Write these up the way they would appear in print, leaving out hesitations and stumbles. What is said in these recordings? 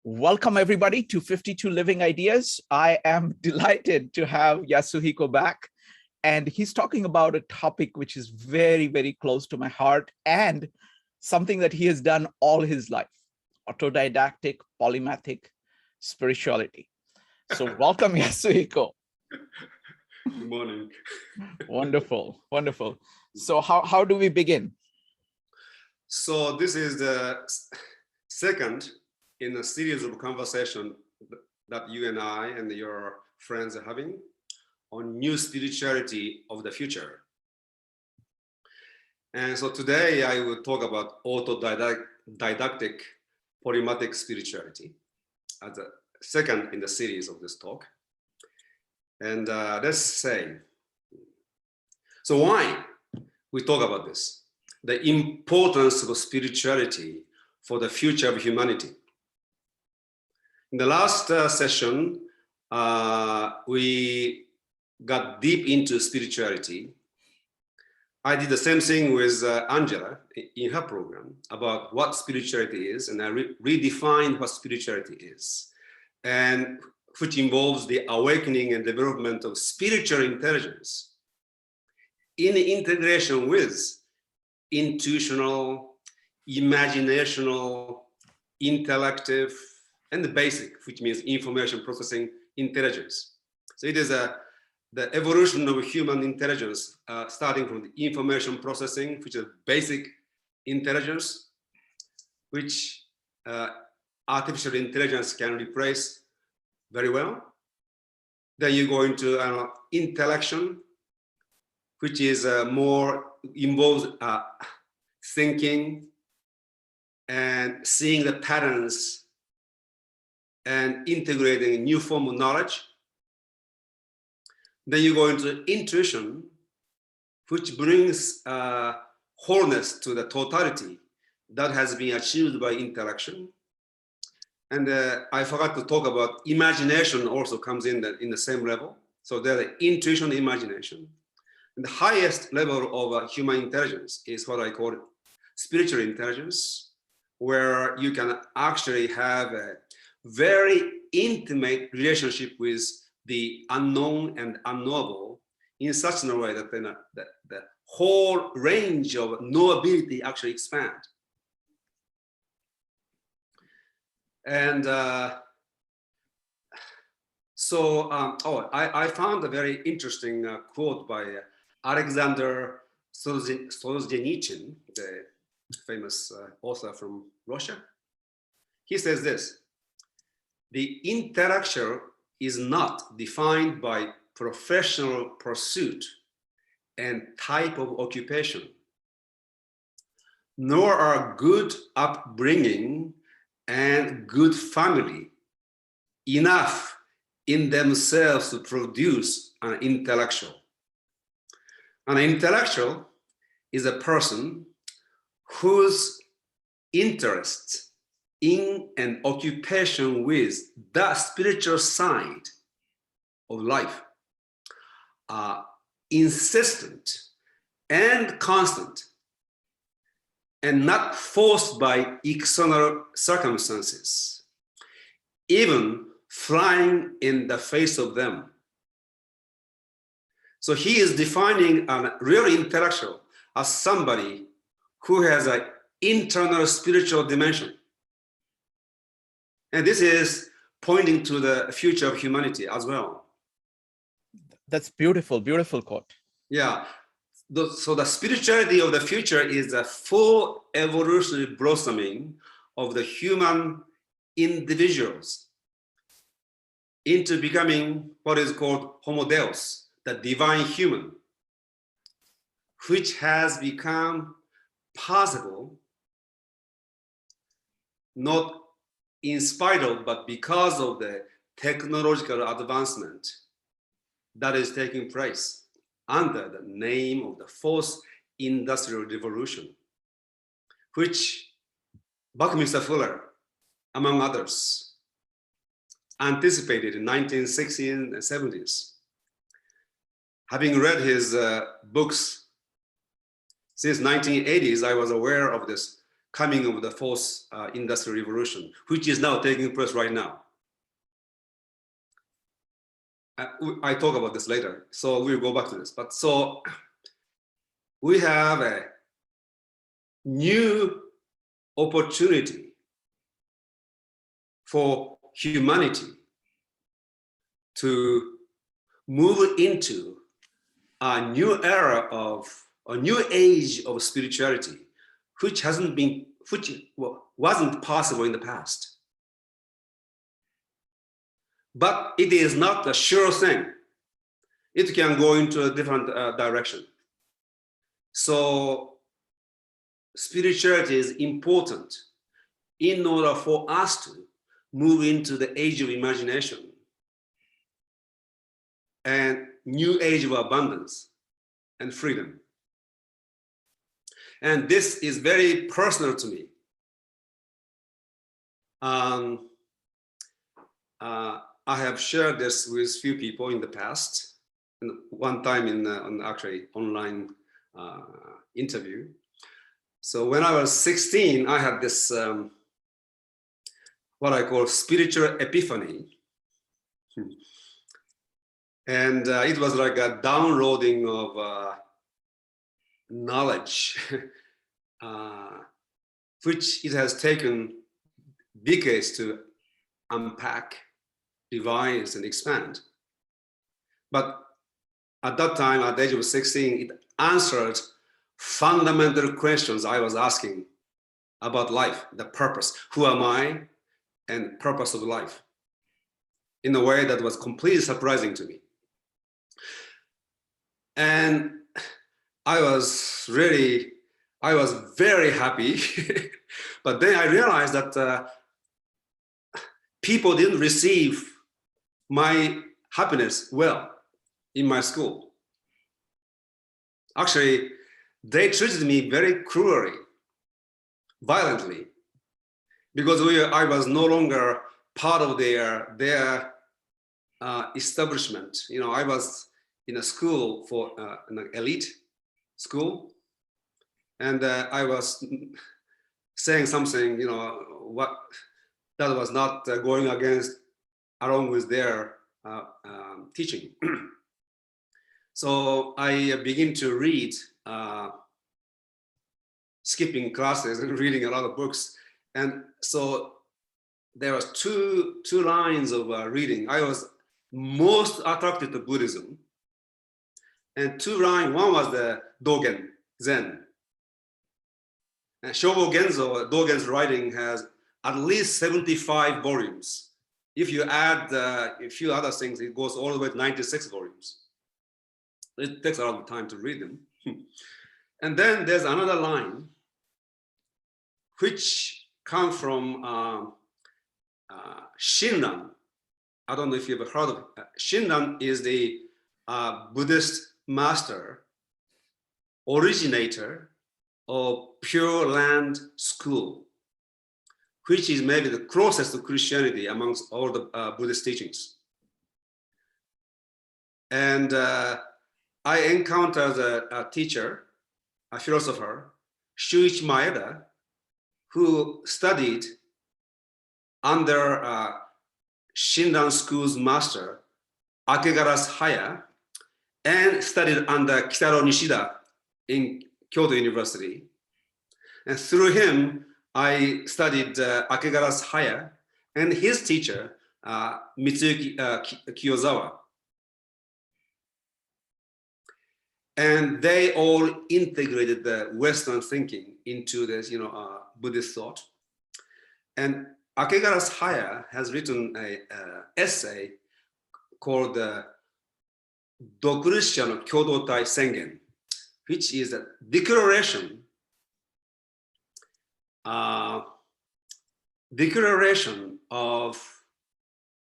Welcome everybody to 52 Living Ideas. I am delighted to have Yasuhiko back, and he's talking about a topic which is very, very close to my heart and something that he has done all his life: autodidactic, polymathic spirituality. So welcome, Yasuhiko. Good morning. Wonderful, wonderful. So how do we begin? So this is the second in a series of conversation that you and I and your friends are having on new spirituality of the future. And so today I will talk about autodidactic polymathic spirituality as a second in the series of this talk. And let's say, so why we talk about this? The importance of spirituality for the future of humanity. In the last session, we got deep into spirituality. I did the same thing with Angela in her program about what spirituality is, and I redefined what spirituality is, and which involves the awakening and development of spiritual intelligence in integration with intuitional, imaginational, intellective, and the basic, which means information processing intelligence. So it is the evolution of human intelligence, starting from the information processing, which is basic intelligence, which artificial intelligence can replace very well. Then you go into intellection, which is more involves thinking and seeing the patterns and integrating a new form of knowledge. Then you go into intuition, which brings wholeness to the totality that has been achieved by interaction. And I forgot to talk about imagination also comes in the same level. So there's intuition, imagination. And the highest level of human intelligence is what I call spiritual intelligence, where you can actually have a very intimate relationship with the unknown and unknowable in such a way that the whole range of knowability actually expand. And I found a very interesting quote by Alexander Solzhenitsyn, the famous author from Russia. He says this: the intellectual is not defined by professional pursuit and type of occupation, nor are good upbringing and good family enough in themselves to produce an intellectual. An intellectual is a person whose interests in an occupation with the spiritual side of life are insistent and constant and not forced by external circumstances, even flying in the face of them. So he is defining a real intellectual as somebody who has an internal spiritual dimension. And this is pointing to the future of humanity as well. That's beautiful, beautiful quote. Yeah. So the spirituality of the future is a full evolutionary blossoming of the human individuals into becoming what is called Homo Deus, the divine human, which has become possible not in spite of, but because of the technological advancement that is taking place under the name of the fourth industrial revolution, which Buckminster Fuller, among others, anticipated in 1960s and 70s. Having read his books since 1980s, I was aware of this coming of the fourth industrial revolution, which is now taking place right now. I talk about this later, so we'll go back to this. But so we have a new opportunity for humanity to move into a new era of a new age of spirituality, which wasn't possible in the past. But it is not a sure thing. It can go into a different direction. So spirituality is important in order for us to move into the age of imagination and new age of abundance and freedom. And this is very personal to me. I have shared this with few people in the past, and one time in on actually online interview. So when I was 16, I had this what I call spiritual epiphany. And it was like a downloading of knowledge, which it has taken decades to unpack, revise, and expand. But at that time, at the age of 16, it answered fundamental questions I was asking about life, the purpose, who am I, and purpose of life, in a way that was completely surprising to me. And I was very happy, but then I realized that people didn't receive my happiness well in my school. Actually, they treated me very cruelly, violently, because I was no longer part of their establishment. You know, I was in a school for an elite school, and I was saying something, you know, what that was not going along with their teaching. So I begin to read, skipping classes and reading a lot of books, and so there was two lines of reading. I was most attracted to Buddhism, and two lines. One was the Dogen Zen. And Shobo Genzo, Dogen's writing has at least 75 volumes. If you add a few other things, it goes all the way to 96 volumes. It takes a lot of time to read them. And then there's another line which comes from Shinran. I don't know if you've ever heard of it. Shinran is the Buddhist master, originator of Pure Land School, which is maybe the closest to Christianity amongst all the Buddhist teachings. And I encountered a teacher, a philosopher, Shuichi Maeda, who studied under Shinran School's master, Akegara's Haya, and studied under Kitaro Nishida in Kyoto University. And through him, I studied Akegara's Haya and his teacher, Mitsuyuki Kiyozawa. And they all integrated the Western thinking into this, Buddhist thought. And Akegara's Haya has written an essay called Dokurushya no Kyodotai Sengen, which is a declaration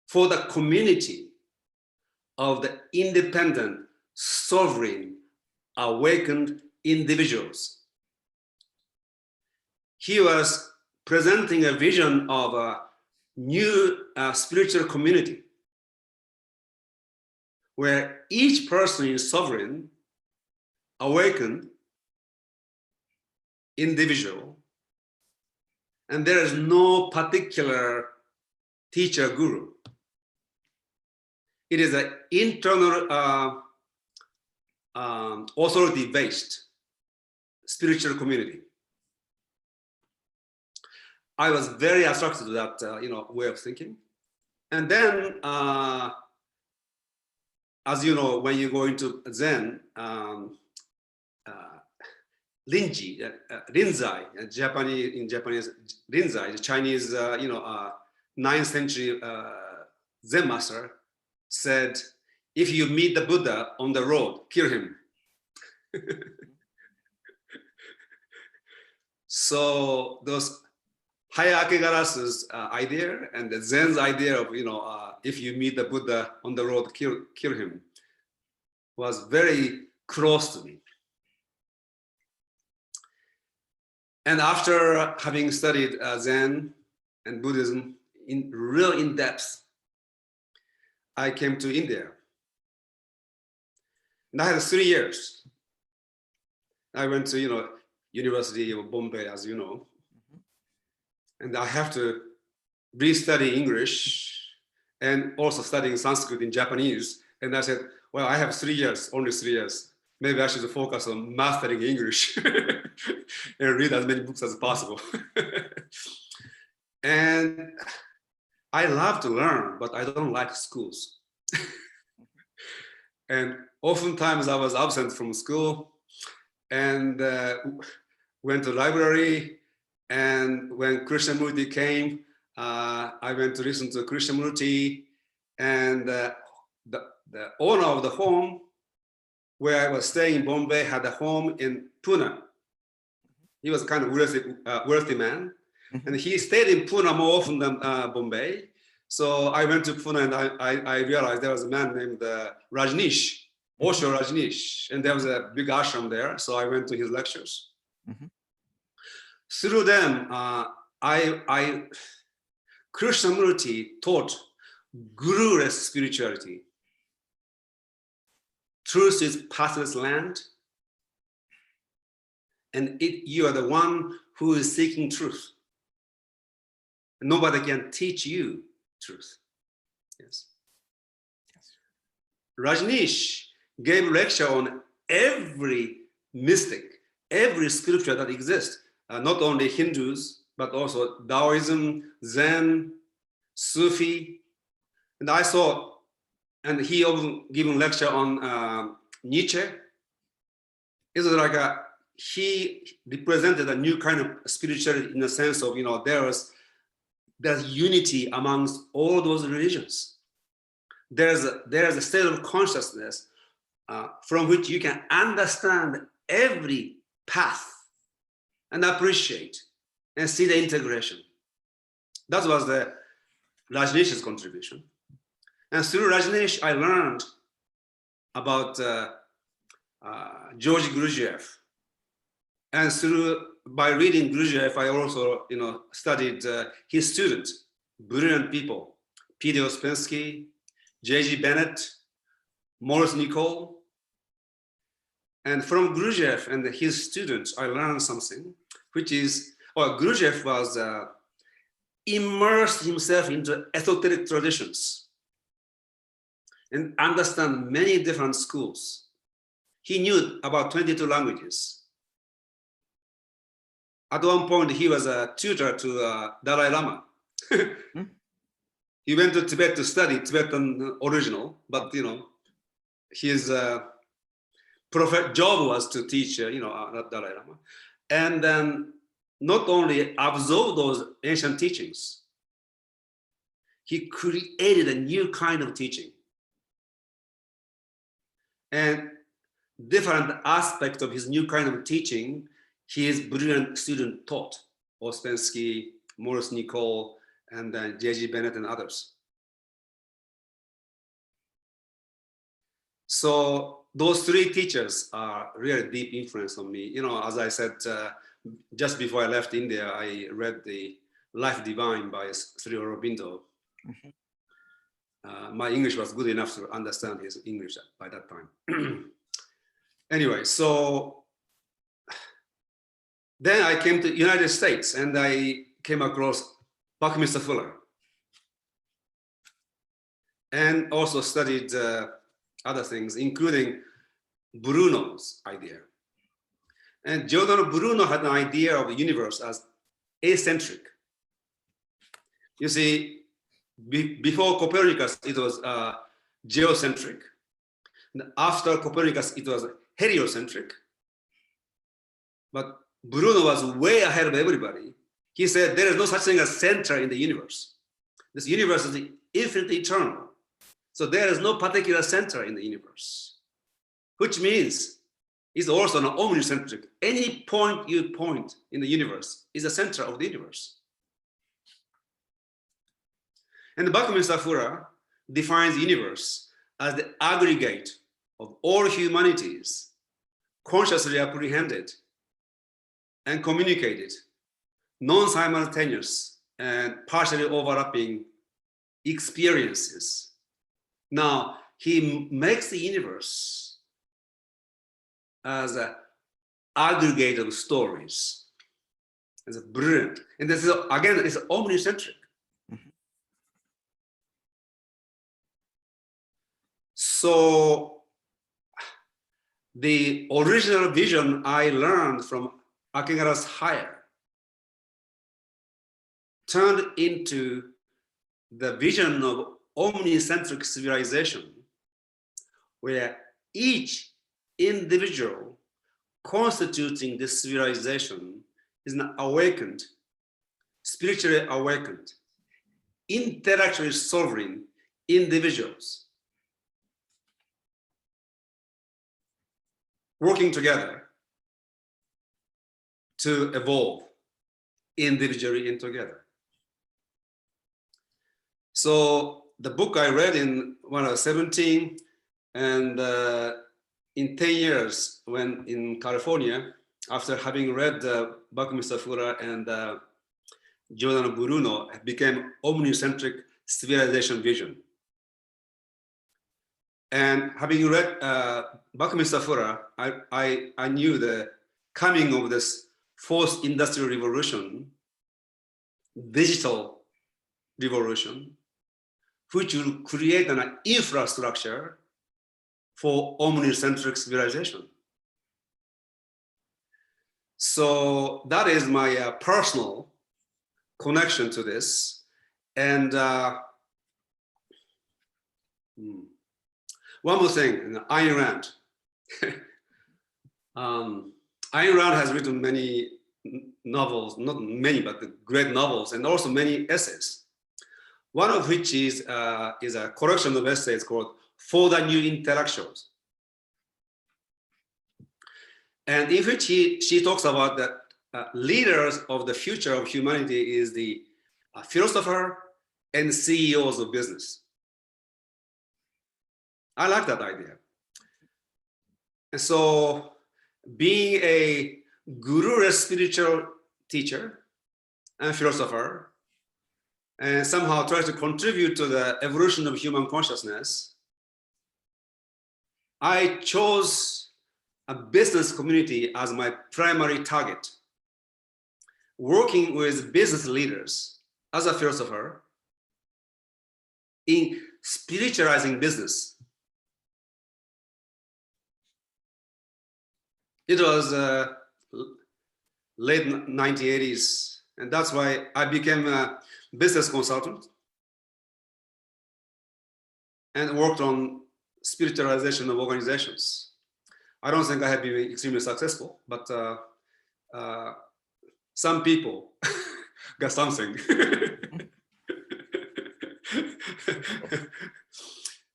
for the community of the independent, sovereign, awakened individuals. He was presenting a vision of a new spiritual community where each person is sovereign, awakened individual, And there is no particular teacher guru. It is an internal authority-based spiritual community. I was very attracted to that way of thinking. And then, as you know, when you go into Zen, Rinzai, in Japanese, Rinzai, the Chinese, 9th century Zen master said, if you meet the Buddha on the road, kill him. So those Hayakegara's idea and the Zen's idea of, if you meet the Buddha on the road, kill him, was very close to me. And after having studied Zen and Buddhism in depth, I came to India. And I had 3 years. I went to, University of Bombay, as you know. And I have to restudy English and also studying Sanskrit in Japanese. And I said, well, I have 3 years, only 3 years. Maybe I should focus on mastering English and read as many books as possible. And I love to learn, but I don't like schools. And oftentimes I was absent from school and went to library. And when Krishnamurti came, I went to listen to Krishnamurti. And the owner of the home where I was staying in Bombay had a home in Pune. He was kind of wealthy man. And he stayed in Pune more often than Bombay. So I went to Pune and I realized there was a man named Rajneesh, Osho Rajneesh, and there was a big ashram there. So I went to his lectures. Through them, Krishnamurti taught guru-less spirituality. Truth is pathless land, and you are the one who is seeking truth. Nobody can teach you truth. Yes. Rajneesh gave a lecture on every mystic, every scripture that exists, not only Hindus, but also Taoism, Zen, Sufi. And I saw, and he also given lecture on Nietzsche. It's like he represented a new kind of spirituality in the sense of, there's unity amongst all those religions. There's a state of consciousness from which you can understand every path and appreciate and see the integration. That was the Rajneesh's contribution. And through Rajneesh, I learned about George Gurdjieff. And by reading Gurdjieff, I also, studied his students, brilliant people, Peter Ouspensky, J.G. Bennett, Maurice Nicole. And from Gurdjieff and his students, I learned something, which is, Gurdjieff was immersed himself into esoteric traditions and understand many different schools. He knew about 22 languages. At one point, he was a tutor to Dalai Lama. He went to Tibet to study Tibetan original, but his job was to teach, Dalai Lama, and then not only absorb those ancient teachings, he created a new kind of teaching. And different aspects of his new kind of teaching, his brilliant student taught, Ouspensky, Maurice Nicole, and then J.G. Bennett and others. So those three teachers are really deep influence on me. As I said, just before I left India, I read the Life Divine by Sri Aurobindo. My English was good enough to understand his English by that time. Anyway, so then I came to the United States and I came across Buckminster Fuller and also studied other things, including Bruno's idea. And Giordano Bruno had an idea of the universe as acentric. You see, before Copernicus, it was geocentric. And after Copernicus, it was heliocentric. But Bruno was way ahead of everybody. He said there is no such thing as center in the universe. This universe is infinitely eternal. So there is no particular center in the universe, which means it's also an omnicentric. Any point you point in the universe is the center of the universe. And Buckminster Fuller defines the universe as the aggregate of all humanities consciously apprehended and communicated, non-simultaneous and partially overlapping experiences. Now, he makes the universe as an aggregate of stories. It's brilliant. And this is, again, it's omnicentric. So the original vision I learned from Akegara's hire turned into the vision of omnicentric civilization, where each individual constituting this civilization is an awakened, spiritually awakened, intellectually sovereign individuals working together to evolve individually and together. So the book I read when I was 17, and in 10 years, when in California, after having read Buckminster Fuller and Giordano Bruno, it became omnicentric civilization vision. And having read Buckminster Fuller, I knew the coming of this fourth industrial revolution, digital revolution, which will create an infrastructure for omnicentric civilization. So that is my personal connection to this. And one more thing, Ayn Rand. Ayn Rand has written many novels, not many, but great novels, and also many essays. One of which is a collection of essays called For the New Intellectuals. And in which she talks about that leaders of the future of humanity is the philosopher and CEOs of business. I like that idea. And so being a guru-less spiritual teacher and philosopher, and somehow try to contribute to the evolution of human consciousness, I chose a business community as my primary target, working with business leaders as a philosopher in spiritualizing business. It was late 1980s, and that's why I became a business consultant and worked on spiritualization of organizations. I don't think I have been extremely successful, but some people got something.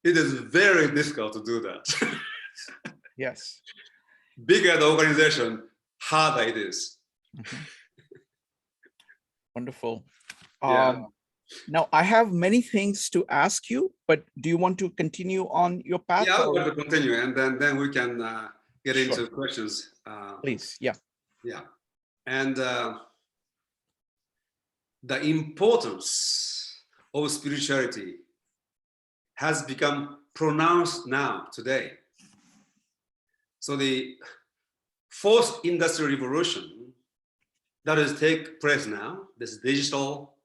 It is very difficult to do that. Yes. Bigger the organization, harder it is. Wonderful. Yeah. Now, I have many things to ask you, but do you want to continue on your path? Yeah, I want to continue, and then we can get Sure. into questions. Please, yeah. Yeah, and the importance of spirituality has become pronounced now, today. So the fourth industrial revolution that is take place now, this digital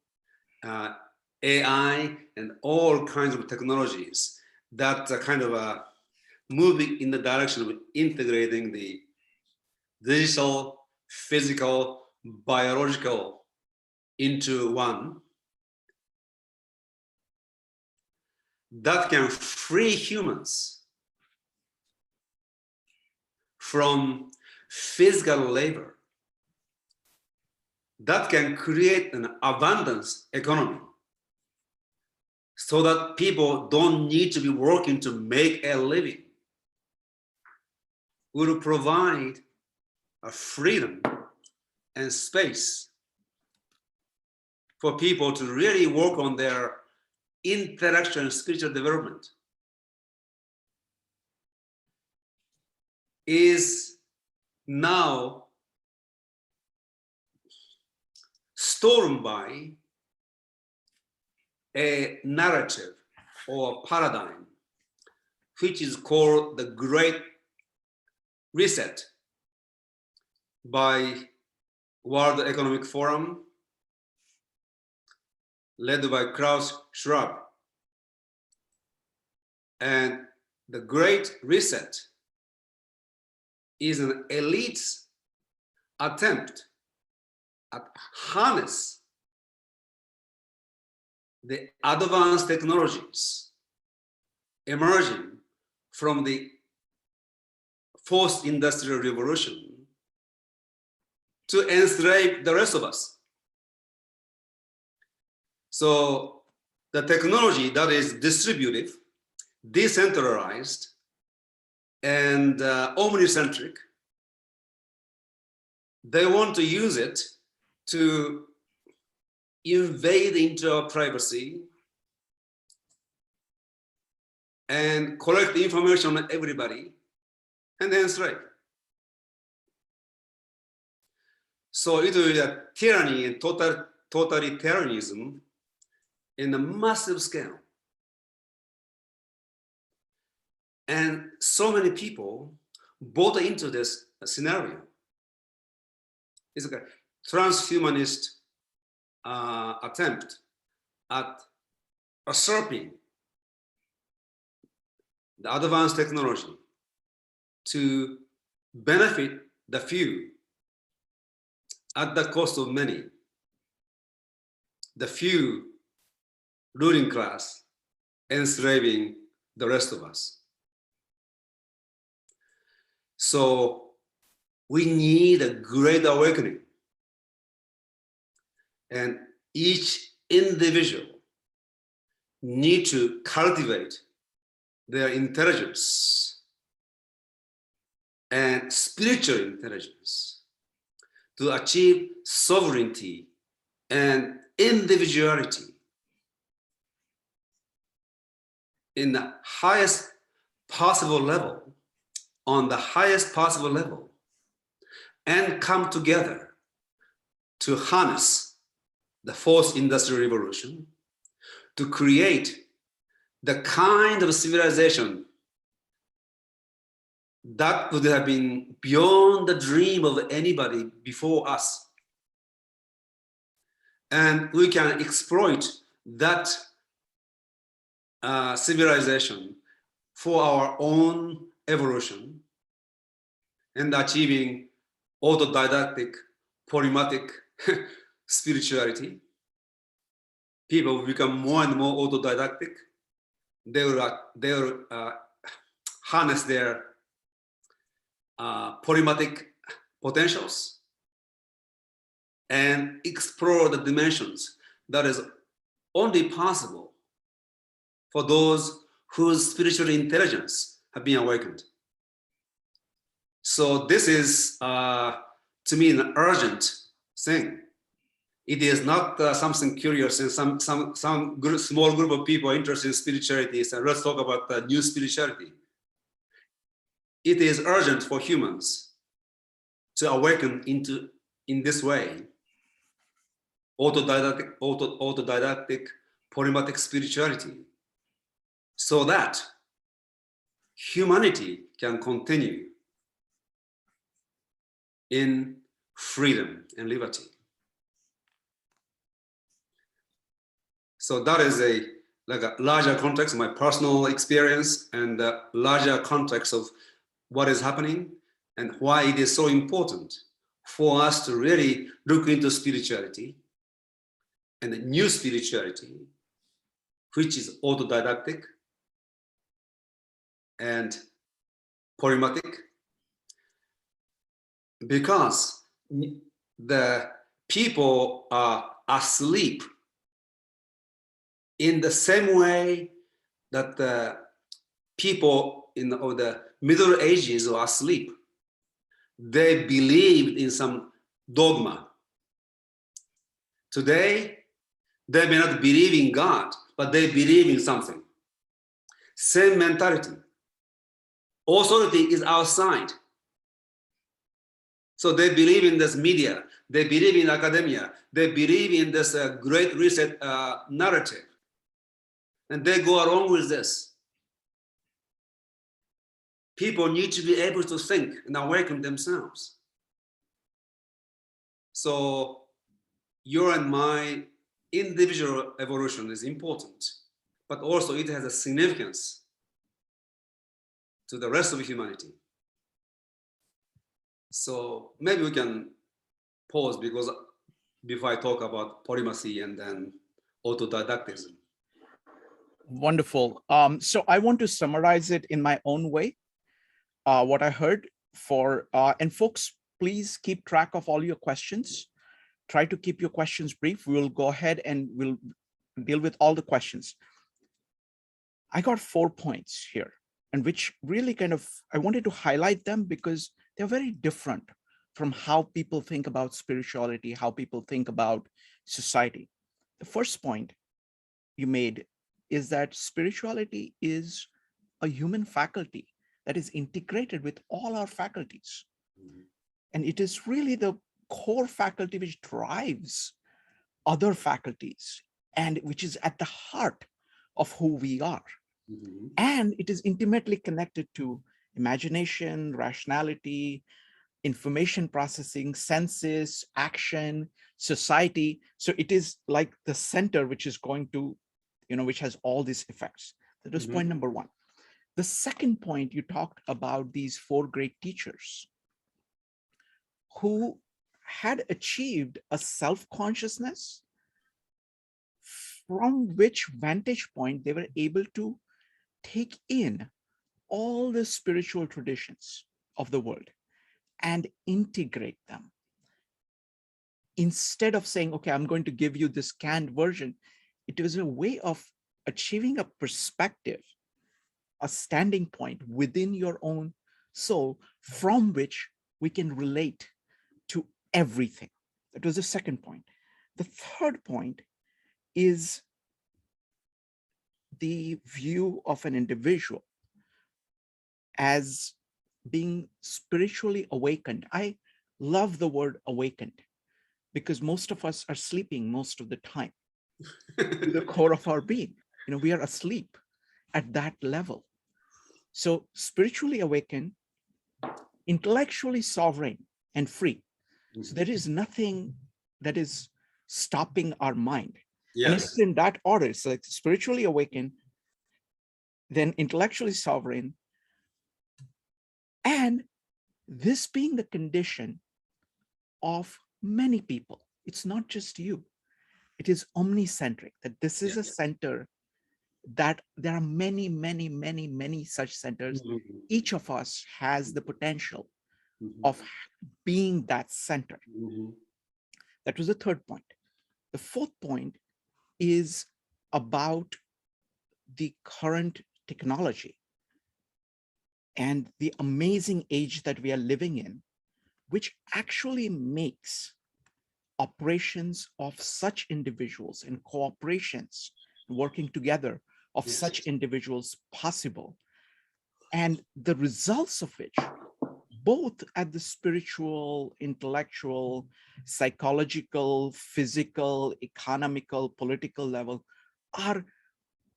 AI and all kinds of technologies that are kind of moving in the direction of integrating the digital, physical, biological into one, that can free humans from physical labor, that can create an abundance economy so that people don't need to be working to make a living. Will provide a freedom and space for people to really work on their intellectual and spiritual development. Is now stormed by a narrative or paradigm, which is called the Great Reset by World Economic Forum, led by Klaus Schwab. And the Great Reset is an elite's attempt at harness the advanced technologies emerging from the fourth industrial revolution to enslave the rest of us. So the technology that is distributive, decentralized, and omnicentric, they want to use it to invade into our privacy and collect information on everybody and enslave. So it will be a tyranny and totalitarianism in a massive scale. And so many people bought into this scenario. It's a transhumanist attempt at usurping the advanced technology to benefit the few at the cost of many. The few ruling class enslaving the rest of us. So we need a great awakening. And each individual need to cultivate their intelligence and spiritual intelligence to achieve sovereignty and individuality in the highest possible level, on the highest possible level, and come together to harness the fourth industrial revolution to create the kind of civilization that would have been beyond the dream of anybody before us. And we can exploit that civilization for our own evolution and achieving autodidactic, polymathic spirituality. People will become more and more autodidactic. They will harness their polymathic potentials and explore the dimensions that is only possible for those whose spiritual intelligence have been awakened. So this is, to me, an urgent thing. It is not something curious and some small group of people interested in spirituality. So let's talk about the new spirituality. It is urgent for humans to awaken in this way, autodidactic, polymathic spirituality, so that humanity can continue in freedom and liberty. So that is a larger context of my personal experience and a larger context of what is happening and why it is so important for us to really look into spirituality and the new spirituality, which is autodidactic and polymathic, because the people are asleep in the same way that the people in the Middle Ages were asleep. They believed in some dogma. Today, they may not believe in God, but they believe in something. Same mentality. Authority is outside. So they believe in this media, they believe in academia, they believe in this great reset narrative. And they go along with this. People need to be able to think and awaken themselves. So your and my individual evolution is important, but also it has a significance to the rest of humanity. So maybe we can pause before I talk about polymathy and then autodidactism. Wonderful. So I want to summarize it in my own way, what I heard and folks, please keep track of all your questions. Try to keep your questions brief. We'll go ahead and we'll deal with all the questions. I got 4 points here, and which really I wanted to highlight them because they're very different from how people think about spirituality, how people think about society. The first point you made is that spirituality is a human faculty that is integrated with all our faculties. And it is really the core faculty which drives other faculties and which is at the heart of who we are. And it is intimately connected to imagination, rationality, information processing, senses, action, society. So it is like the center which is going to, which has all these effects. That was point number one. The second point, you talked about these 4 great teachers who had achieved a self-consciousness from which vantage point they were able to take in all the spiritual traditions of the world and integrate them. Instead of saying, okay, I'm going to give you this canned version, it was a way of achieving a perspective, a standing point within your own soul from which we can relate to everything. That was the second point. The third point is the view of an individual as being spiritually awakened. I love the word awakened because most of us are sleeping most of the time to the core of our being. We are asleep at that level. So spiritually awakened, intellectually sovereign and free. So there is nothing that is stopping our mind. Yes. And it's in that order. It's like spiritually awakened, then intellectually sovereign, and this being the condition of many people. It's not just you. It is omnicentric, that this is a center that there are many, many, many, many such centers. Each of us has the potential of being that center. That was the third point. The fourth point is about the current technology and the amazing age that we are living in, which actually makes operations of such individuals and cooperations working together of such individuals possible. And the results of which, both at the spiritual, intellectual, psychological, physical, economical, political level, are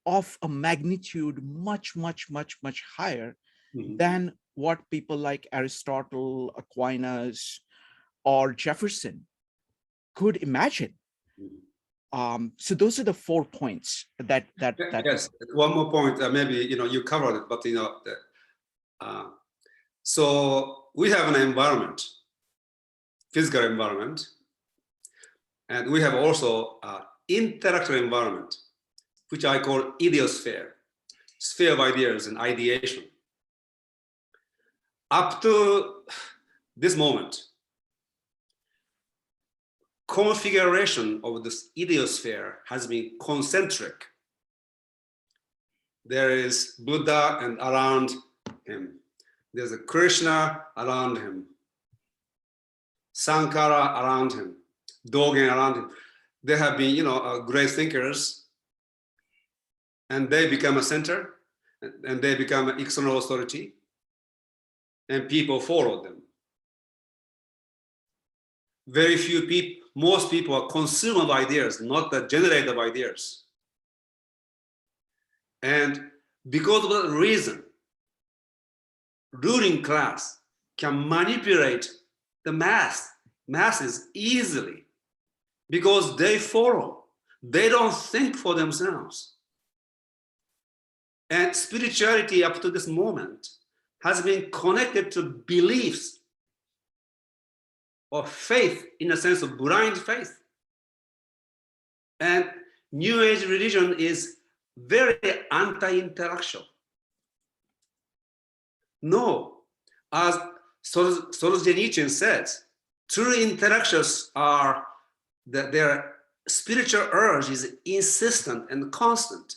of a magnitude much, much, much, much higher than what people like Aristotle, Aquinas, or Jefferson could imagine. So those are the 4 points that Yes, one more point, maybe you covered it, but so we have an environment, physical environment, and we have also intellectual environment, which I call idiosphere, sphere of ideas and ideation. Up to this moment, configuration of this idiosphere has been concentric. There is Buddha and around him. There's a Krishna around him. Sankara around him. Dogen around him. There have been, great thinkers, and they become a center, and they become an external authority, and people follow them. Very few people, most people are consumer of ideas, not the generator of ideas. And because of that reason, ruling class can manipulate the masses easily because they follow. They don't think for themselves. And spirituality up to this moment has been connected to beliefs or faith, in a sense of blind faith. And New Age religion is very anti-intellectual. No, as Solzhenitsyn says, true intellectuals are that their spiritual urge is insistent and constant.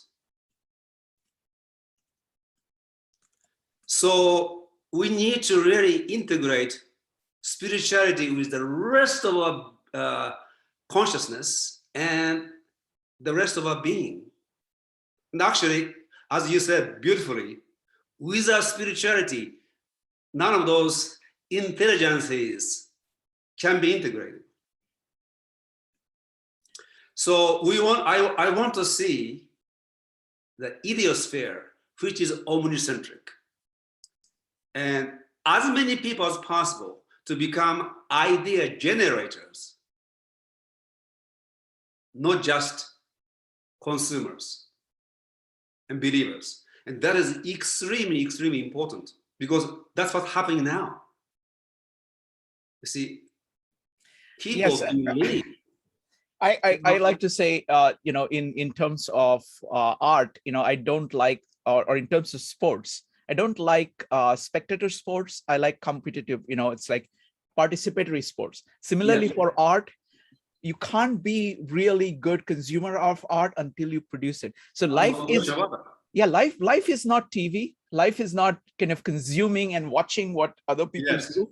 So we need to really integrate spirituality with the rest of our consciousness and the rest of our being. And actually, as you said beautifully, without spirituality, none of those intelligences can be integrated. So I want to see the idiosphere, which is omnicentric, and as many people as possible to become idea generators, not just consumers and believers. And that is extremely, extremely important because that's what's happening now. You see, people Yes, believe. I like to say, in terms of art, I don't like, or in terms of sports, I don't like spectator sports. I like competitive, it's like participatory sports. Similarly, Yes. for art, you can't be really good consumer of art until you produce it. So life is, life is not TV. Life is not kind of consuming and watching what other people do.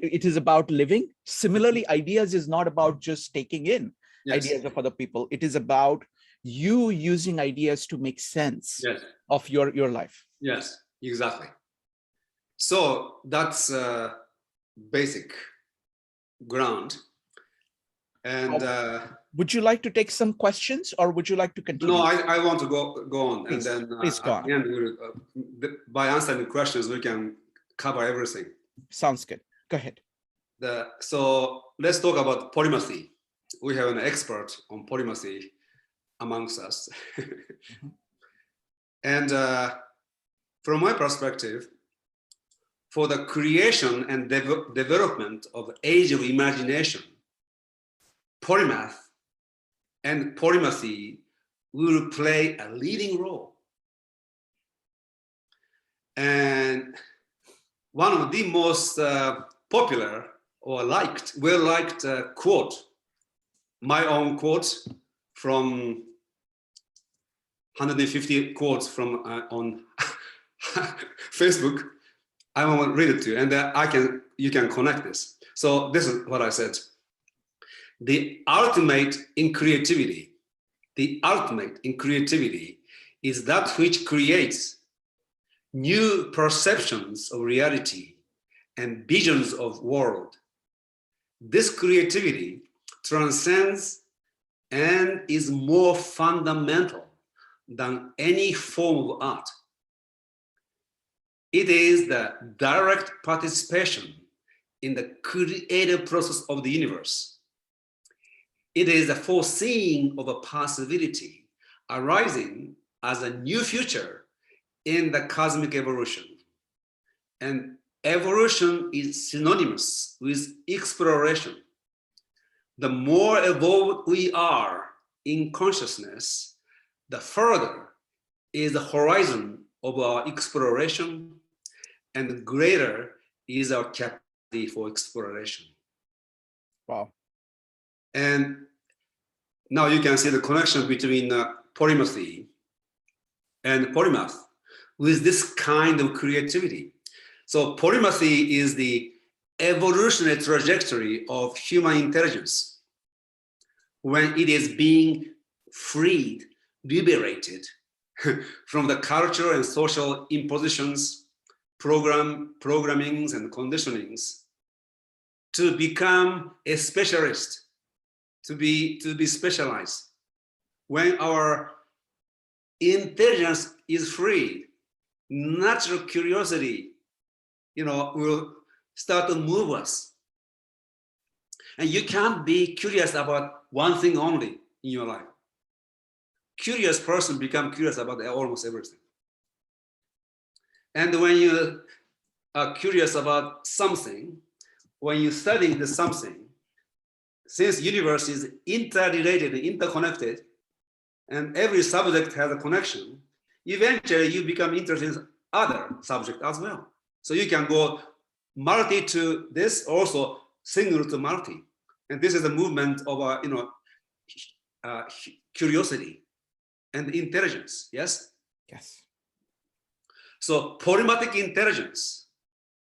It is about living. Similarly, ideas is not about just taking in ideas of other people. It is about you using ideas to make sense of your life. Yes, exactly. So that's basic ground. And would you like to take some questions, or would you like to continue? No, I want to go on, please, and then please go on. And by answering questions, we can cover everything. Sounds good. Go ahead. So let's talk about polymathy. We have an expert on polymathy amongst us. And from my perspective, for the creation and development of age of imagination, polymath and polymathy will play a leading role. And one of the most popular or well-liked quote, my own quote from 150 quotes from on Facebook, I want to read it to you, and you can connect this. So this is what I said. The ultimate in creativity is that which creates new perceptions of reality and visions of world. This creativity transcends and is more fundamental than any form of art. It is the direct participation in the creative process of the universe. It is the foreseeing of a possibility arising as a new future in the cosmic evolution. And evolution is synonymous with exploration. The more evolved we are in consciousness, the further is the horizon of our exploration, and the greater is our capacity for exploration. Wow. And now you can see the connection between polymathy and polymath with this kind of creativity. So polymathy is the evolutionary trajectory of human intelligence when it is being freed, liberated from the cultural and social impositions, programmings and conditionings to become a specialist, to be specialized. When our intelligence is freed, natural curiosity, will start to move us. And you can't be curious about one thing only in your life. Curious person become curious about almost everything. And when you are curious about something, when you study the something, since universe is interrelated, interconnected, and every subject has a connection, eventually you become interested in other subject as well. So you can go multi to this, also single to multi. And this is a movement of curiosity and intelligence, yes? Yes. So polymathic intelligence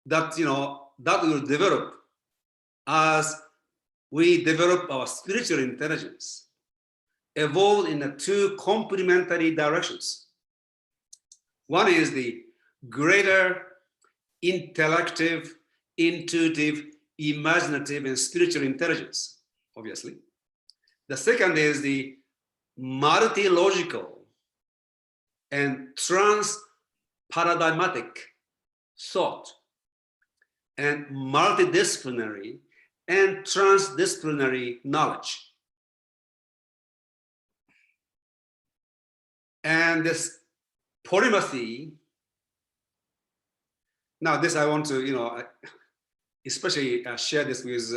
that will develop as we develop our spiritual intelligence, evolve in the two complementary directions. One is the greater intellective, intuitive, imaginative, and spiritual intelligence, obviously. The second is the multi-logical and trans-paradigmatic thought, and multidisciplinary and transdisciplinary knowledge. And this polymathy, now this I want to, especially share this with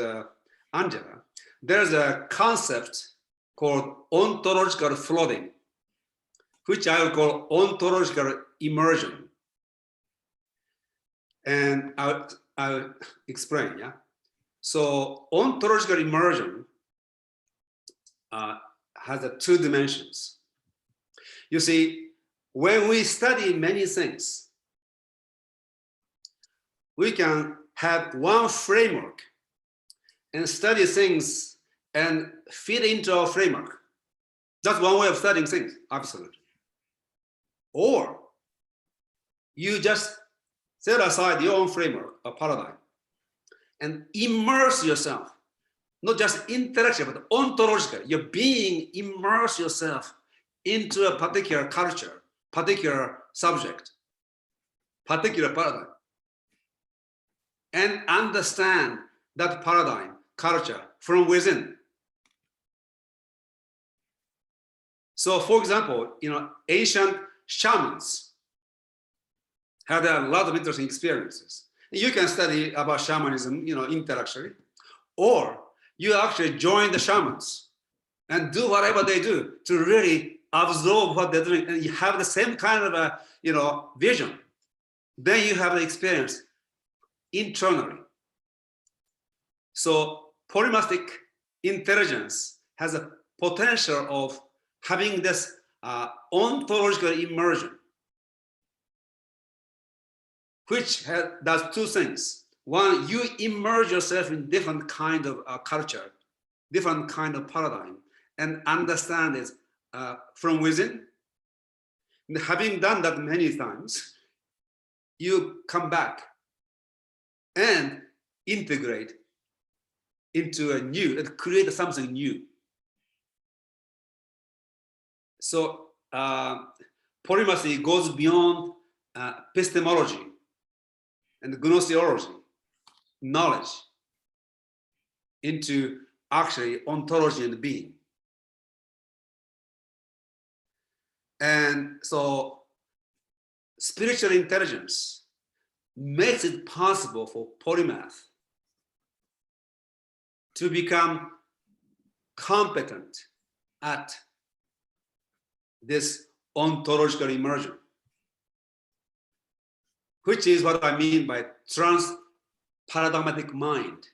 Angela. There's a concept called ontological flooding, which I will call ontological immersion. And I'll explain, yeah? So ontological immersion has two dimensions. You see, when we study many things, we can have one framework and study things and fit into our framework. That's one way of studying things, absolutely. Or you just set aside your own framework or paradigm and immerse yourself, not just intellectual, but ontological. You're being immerse yourself into a particular culture, particular subject, particular paradigm, and understand that paradigm, culture from within. So for example, ancient shamans had a lot of interesting experiences. You can study about shamanism, intellectually, or you actually join the shamans and do whatever they do to really absorb what they're doing, and you have the same kind of a, vision. Then you have the experience internally. So polymathic intelligence has a potential of having this ontological immersion, which does two things. One, you immerse yourself in different kind of culture, different kind of paradigm, and understand it from within. And having done that many times, you come back and integrate into a new, and create something new. So polymathy goes beyond epistemology and gnoseology. knowledge into actually ontology and being. And so spiritual intelligence makes it possible for polymath to become competent at this ontological immersion, which is what I mean by trans-paradigmatic mind.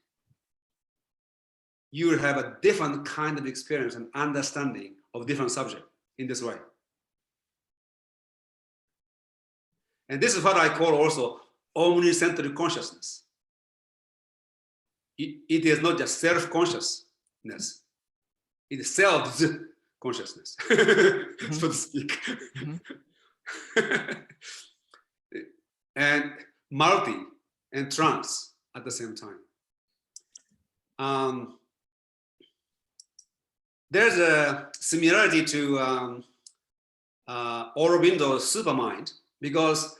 You will have a different kind of experience and understanding of different subject in this way. And this is what I call also omnicentric consciousness. It is not just self-consciousness, it is self-consciousness, so to speak. And multi and trans at the same time. There's a similarity to Aurobindo's supermind, because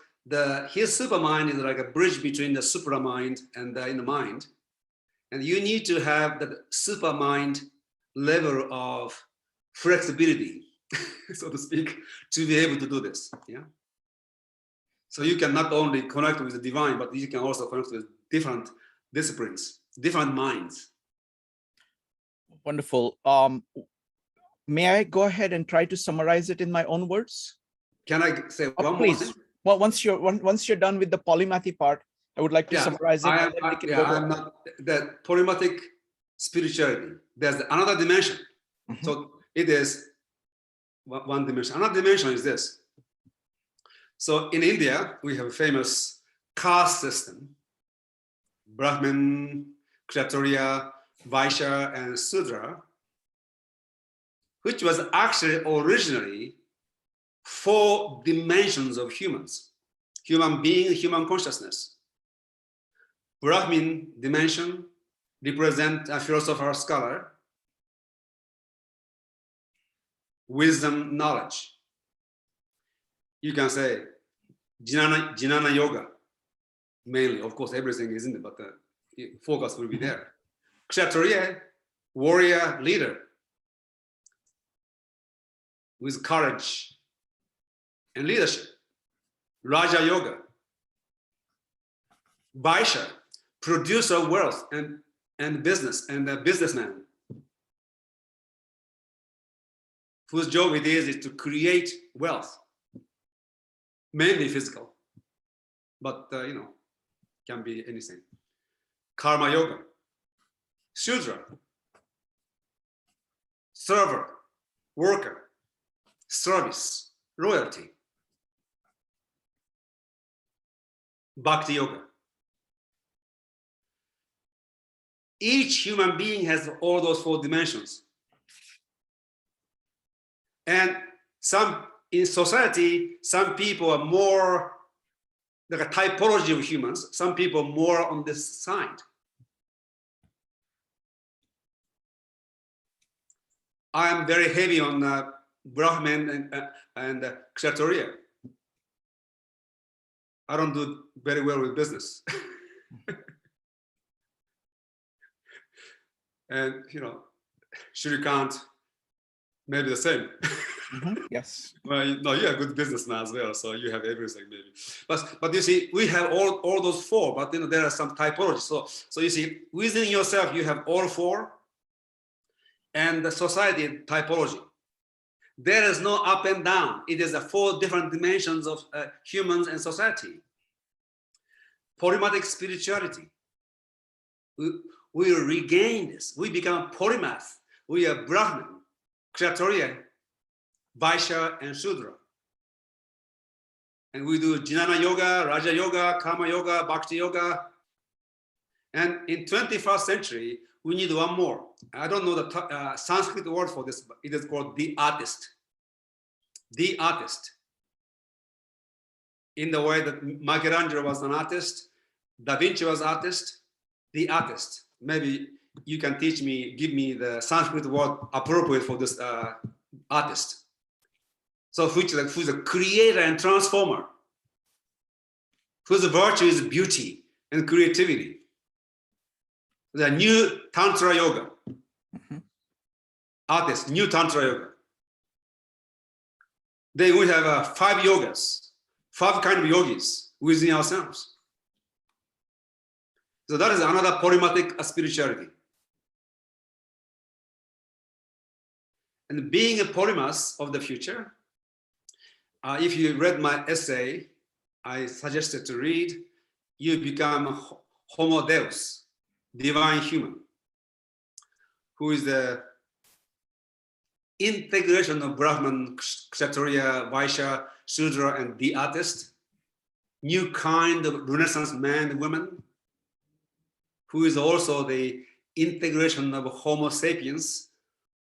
his supermind is like a bridge between the supramind and the inner mind. And you need to have that supermind level of flexibility, so to speak, to be able to do this. Yeah. So you can not only connect with the divine, but you can also connect with different disciplines, different minds. Wonderful. May I go ahead and try to summarize it in my own words? Can I say one please. more thing? Well, once you're done with the polymathy part, I would like to summarize it. I'm not the polymathic spirituality. There's another dimension. So it is one dimension. Another dimension is this. So in India, we have a famous caste system: Brahmin, Kshatriya, Vaishya, and Sudra, which was actually originally 4 dimensions of humans: human being, human consciousness. Brahmin dimension represent a philosopher, scholar, wisdom, knowledge. You can say Jnana yoga, mainly. Of course, everything isn't it, but the focus will be there. Kshatriya, warrior, leader, with courage and leadership. Raja yoga. Vaishya, producer of wealth and business, and a businessman, whose job it is to create wealth, mainly physical, but can be anything. Karma yoga. Shudra, server, worker, service, loyalty. Bhakti yoga. Each human being has all those 4 dimensions. And in society, some people are more like a typology of humans, some people more on this side. I am very heavy on Brahmin and Kshatriya. I don't do very well with business. And Shrikant, maybe the same. Yes. Well, no, you're a good businessman as well, so you have everything maybe. But you see, we have all those 4, but there are some typologies. So you see, within yourself you have all 4, and the society typology. There is no up and down. It is the 4 different dimensions of humans and society. Polymathic spirituality. We will regain this. We become polymath. We are Brahmin, Kshatriya, Vaishya, and Shudra. And we do Jnana yoga, Raja yoga, Karma yoga, Bhakti yoga. And in 21st century, we need one more. I don't know the Sanskrit word for this, but it is called the artist. The artist. In the way that Michelangelo was an artist, Da Vinci was an artist, the artist. Maybe you can teach me, give me the Sanskrit word appropriate for this artist. So who's a creator and transformer, whose virtue is beauty and creativity. The new Tantra yoga. Artists, new Tantra yoga. Then we have 5 yogas, 5 kind of yogis within ourselves. So that is another polymathic spirituality. And being a polymath of the future, if you read my essay, I suggested to read, you become Homo Deus, divine human, who is the integration of Brahman, Kshatriya, Vaishya, Shudra, and the artist, new kind of Renaissance man and woman, who is also the integration of Homo sapiens,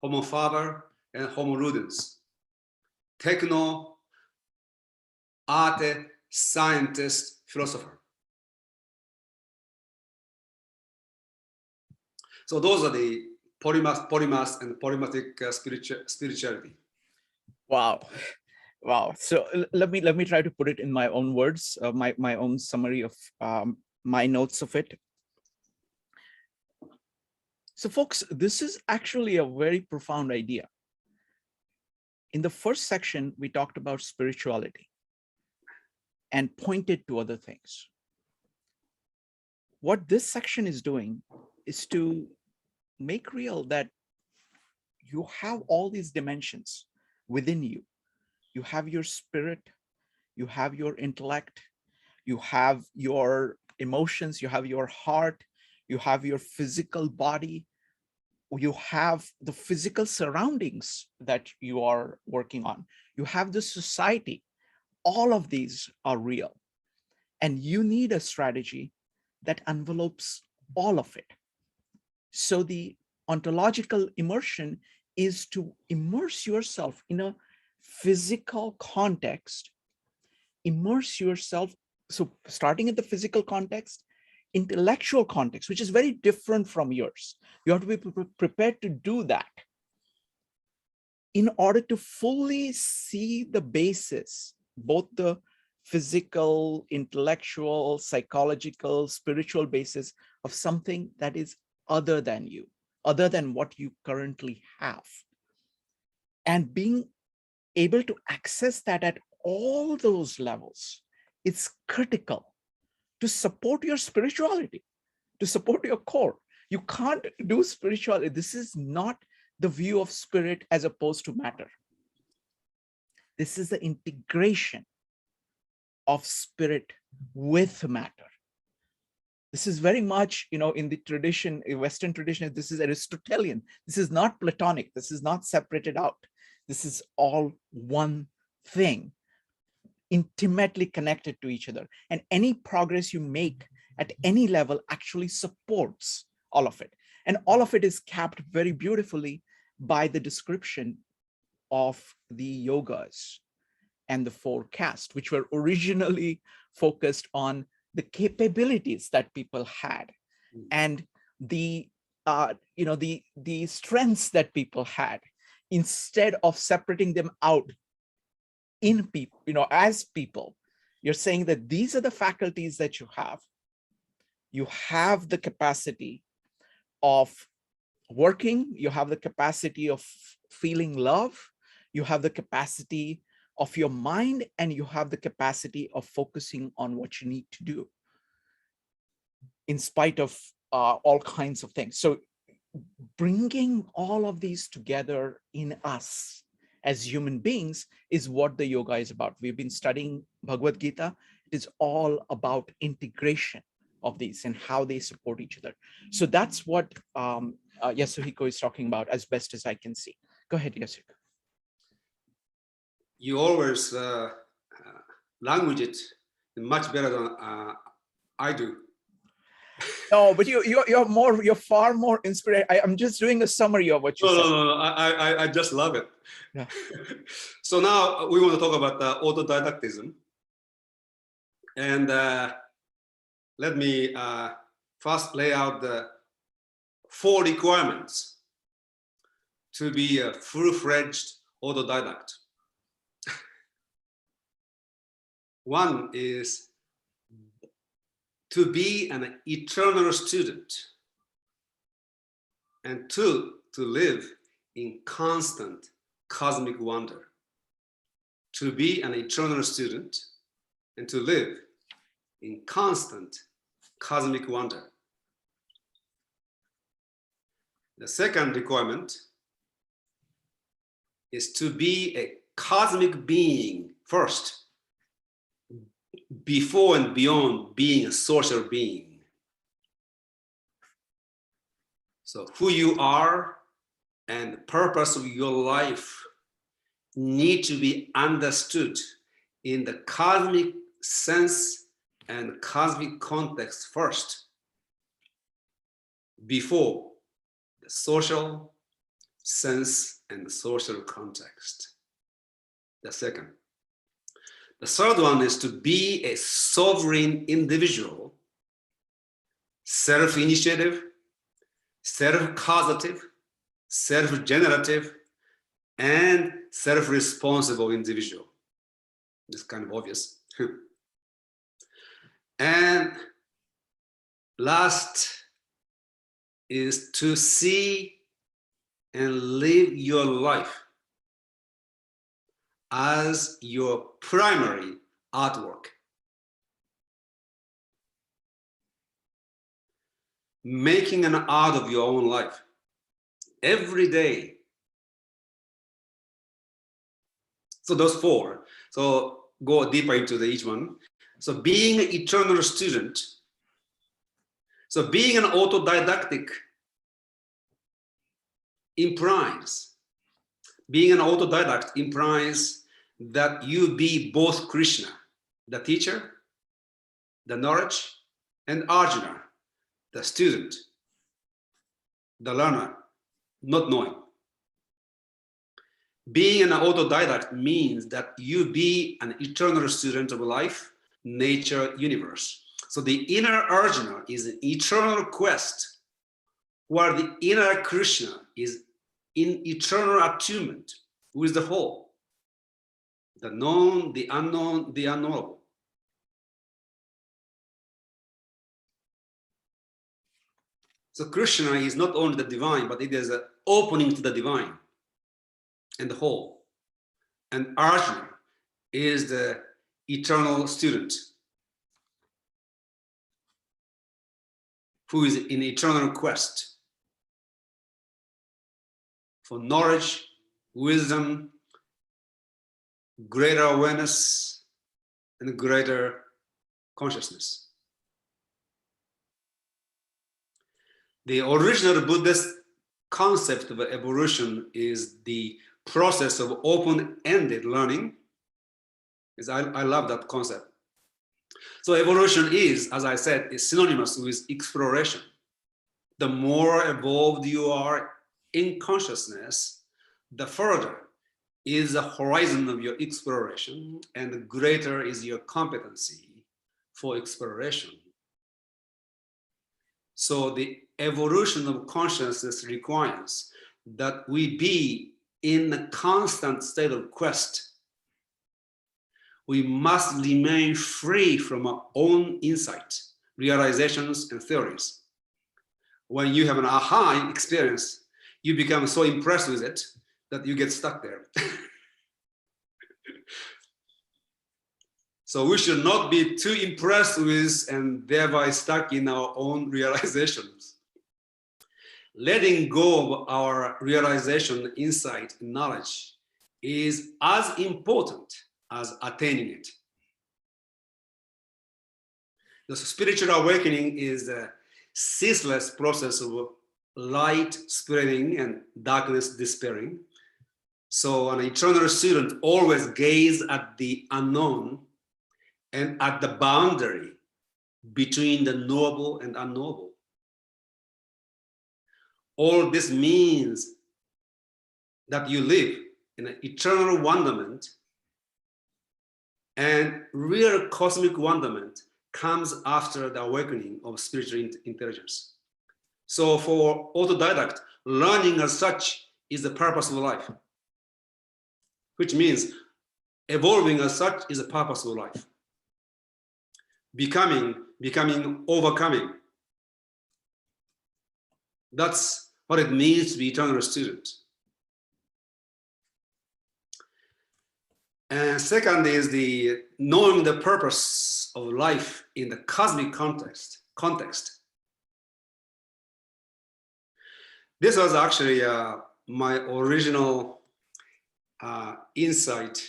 Homo faber, and Homo ludens, techno, arte, scientist, philosopher. So those are the polymath and polymathic spirituality. Wow. Wow. So let me try to put it in my own words, my own summary of my notes of it. So folks, this is actually a very profound idea. In the first section, we talked about spirituality and pointed to other things. What this section is doing is to make real that you have all these dimensions within you. You have your spirit, you have your intellect, you have your emotions, you have your heart, you have your physical body, you have the physical surroundings that you are working on, you have the society. All of these are real. And you need a strategy that envelopes all of it. So the ontological immersion is to immerse yourself in a physical context, immerse yourself. So starting at the physical context, intellectual context, which is very different from yours. You have to be prepared to do that in order to fully see the basis, both the physical, intellectual, psychological, spiritual basis of something that is other than you, other than what you currently have. And being able to access that at all those levels, it's critical to support your spirituality, to support your core. You can't do spirituality. This is not the view of spirit as opposed to matter. This is the integration of spirit with matter. This is very much, in the tradition, Western tradition, this is Aristotelian. This is not Platonic. This is not separated out. This is all one thing, intimately connected to each other. And any progress you make at any level actually supports all of it. And all of it is capped very beautifully by the description of the yogas and the 4 castes, which were originally focused on the capabilities that people had and the strengths that people had, instead of separating them out in people, as people. You're saying that these are the faculties that you have. You have the capacity of working, you have the capacity of feeling love, you have the capacity of your mind, and you have the capacity of focusing on what you need to do in spite of all kinds of things. So bringing all of these together in us as human beings is what the yoga is about. We've been studying Bhagavad Gita. It is all about integration of these and how they support each other. So that's what Yasuhiko is talking about, as best as I can see. Go ahead, Yasuhiko. You always language it much better than I do. No, but you're far more inspired. I'm just doing a summary of what you said. No. I just love it. Yeah. So now we want to talk about autodidactism. And let me first lay out the 4 requirements to be a full-fledged autodidact. One is to be an eternal student and two, to live in constant cosmic wonder, to be an eternal student, and to live in constant cosmic wonder. The second requirement is to be a cosmic being first, before and beyond being a social being. So who you are and the purpose of your life need to be understood in the cosmic sense and cosmic context first, before the social sense and the social context. The second. The third one is to be a sovereign individual, self-initiative, self-causative, self-generative, and self-responsible individual. It's kind of obvious. And last is to see and live your life as your primary artwork. Making an art of your own life every day. So those four. So go deeper into each one. So being an eternal student. So being an autodidactic implies, being an autodidact implies that you be both Krishna, the teacher, the knowledge, and Arjuna, the student, the learner, not knowing. Being an autodidact means that you be an eternal student of life, nature, universe. So the inner Arjuna is an eternal quest, while the inner Krishna is in eternal attunement with the whole, the known, the unknown, the unknowable. So Krishna is not only the divine, but it is an opening to the divine and the whole. And Arjuna is the eternal student who is in eternal quest for knowledge, wisdom, greater awareness, and greater consciousness. The original Buddhist concept of evolution is the process of open-ended learning. I love that concept. So evolution is, as I said, is synonymous with exploration. The more evolved you are in consciousness, the further is the horizon of your exploration, and the greater is your competency for exploration. So the evolution of consciousness requires that we be in a constant state of quest. We must remain free from our own insight, realizations, and theories. When you have an aha experience, you become so impressed with it that you get stuck there. So we should not be too impressed with and thereby stuck in our own realizations. Letting go of our realization, insight, and knowledge is as important as attaining it. The spiritual awakening is a ceaseless process of light spreading and darkness dispelling. So an eternal student always gazes at the unknown and at the boundary between the knowable and unknowable. All this means that you live in an eternal wonderment, and real cosmic wonderment comes after the awakening of spiritual intelligence. So for autodidact, learning as such is the purpose of life, which means evolving as such is the purpose of life. Becoming, overcoming. That's what it means to be eternal student. And second is the knowing the purpose of life in the cosmic context. This was actually my original insight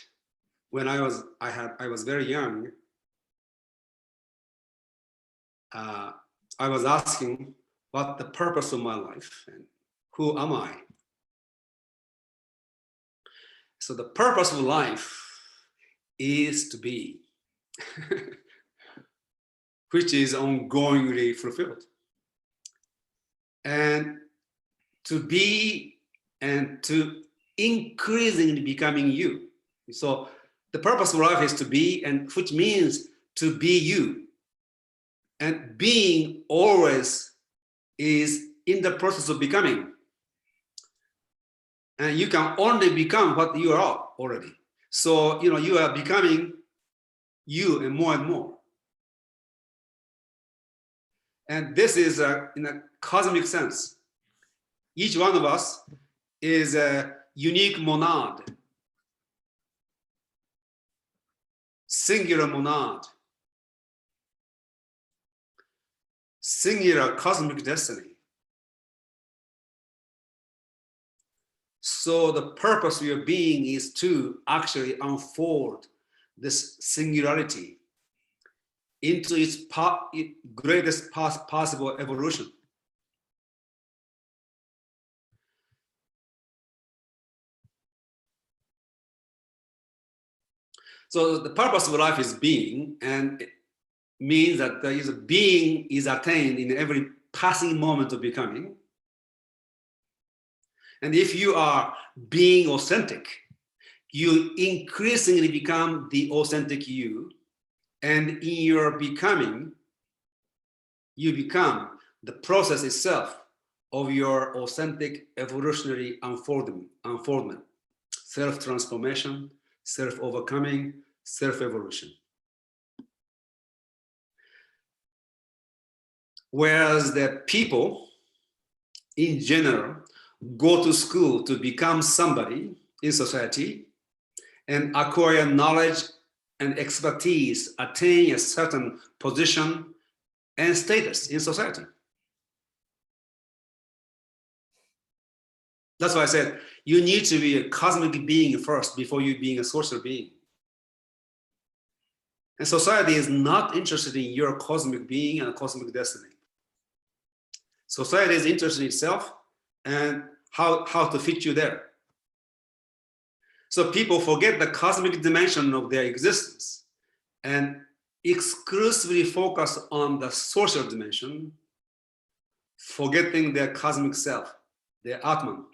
when I was very young. I was asking what the purpose of my life and who am I? So the purpose of life is to be, which is ongoingly fulfilled. And to be and to increasingly becoming you. So the purpose of life is to be, and which means to be you. And being always is in the process of becoming. And you can only become what you are already. So, you are becoming you and more. And this is in a cosmic sense. Each one of us is a unique monad, singular monad, singular cosmic destiny. So the purpose of your being is to actually unfold this singularity into its greatest possible evolution. So the purpose of life is being, and it means that there is a being is attained in every passing moment of becoming. And if you are being authentic, you increasingly become the authentic you. And in your becoming, you become the process itself of your authentic evolutionary unfoldment, self-transformation, self-overcoming, self-evolution. Whereas the people, in general, go to school to become somebody in society and acquire knowledge and expertise, attain a certain position and status in society. That's why I said you need to be a cosmic being first before you being a social being. And society is not interested in your cosmic being and cosmic destiny. Society is interested in itself and how to fit you there. So people forget the cosmic dimension of their existence and exclusively focus on the social dimension, forgetting their cosmic self, their Atman.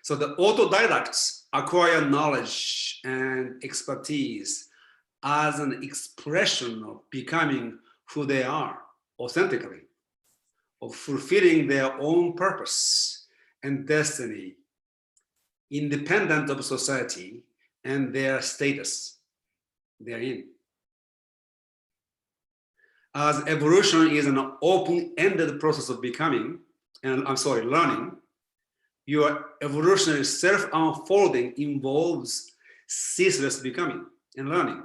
So the autodidacts acquire knowledge and expertise as an expression of becoming who they are authentically, of fulfilling their own purpose and destiny, independent of society and their status therein. As evolution is an open-ended process of becoming, and learning, your evolutionary self-unfolding involves ceaseless becoming and learning.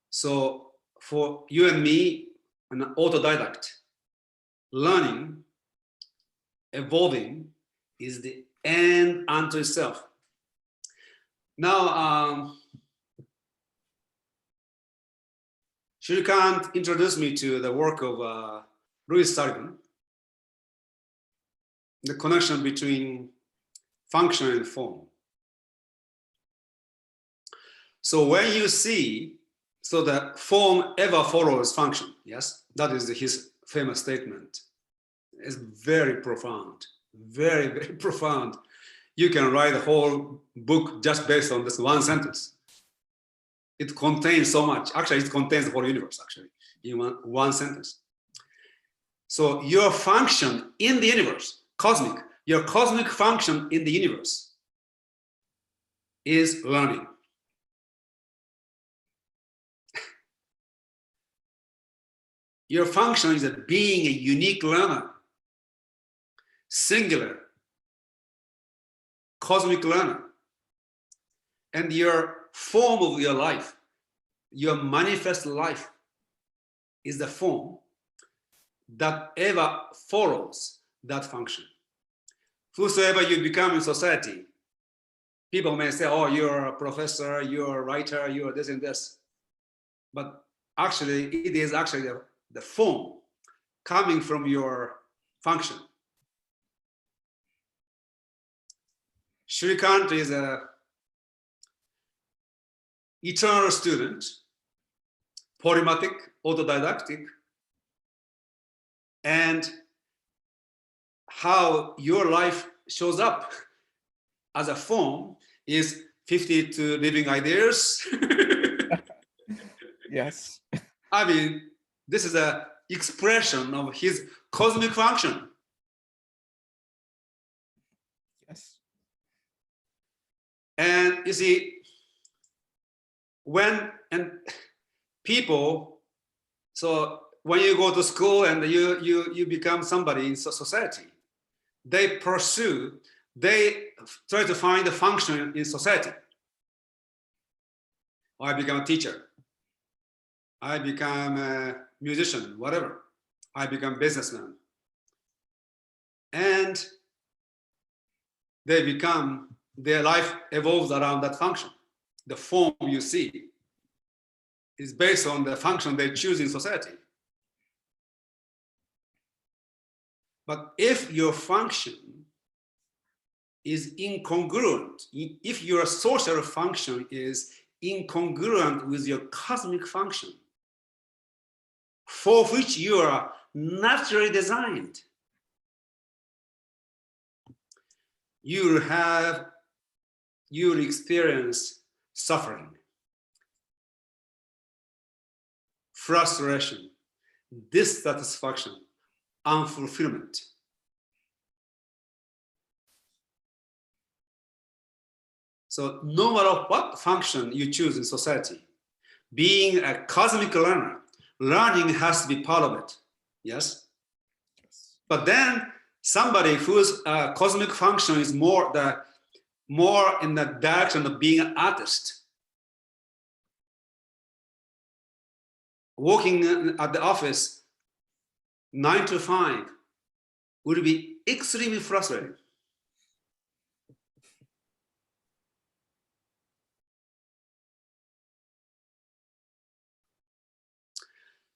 So for you and me, an autodidact, learning, evolving is the end unto itself. Now, Shirikant introduced me to the work of Louis Sullivan, the connection between function and form. So when you see, so the form ever follows function, yes? That is his famous statement. It's very profound, very, very profound. You can write a whole book just based on this one sentence. It contains so much. Actually, it contains the whole universe, actually, in one sentence. So your function in the universe, cosmic, your cosmic function in the universe is learning. Your function is being a unique learner, singular, cosmic learner. And your form of your life, your manifest life, is the form that ever follows that function. Whosoever you become in society, people may say, oh, you're a professor, you're a writer, you're this and this. But actually, it is actually the form coming from your function. Shrikant is an eternal student, polymathic, autodidactic, and how your life shows up as a form is 52 living ideas. Yes. I mean, this is an expression of his cosmic function. Yes. And you see, when people, so when you go to school and you become somebody in society, they try to find a function in society. I become a teacher. I become a musician, whatever. I become a businessman. And their life evolves around that function. The form you see is based on the function they choose in society. But if your function is incongruent, if your social function is incongruent with your cosmic function, for which you are naturally designed, you'll experience suffering, frustration, dissatisfaction, unfulfillment. So no matter what function you choose in society, being a cosmic learner, learning has to be part of it. Yes? But then somebody whose cosmic function is more in the direction of being an artist, working at the office 9 to 5 would be extremely frustrating.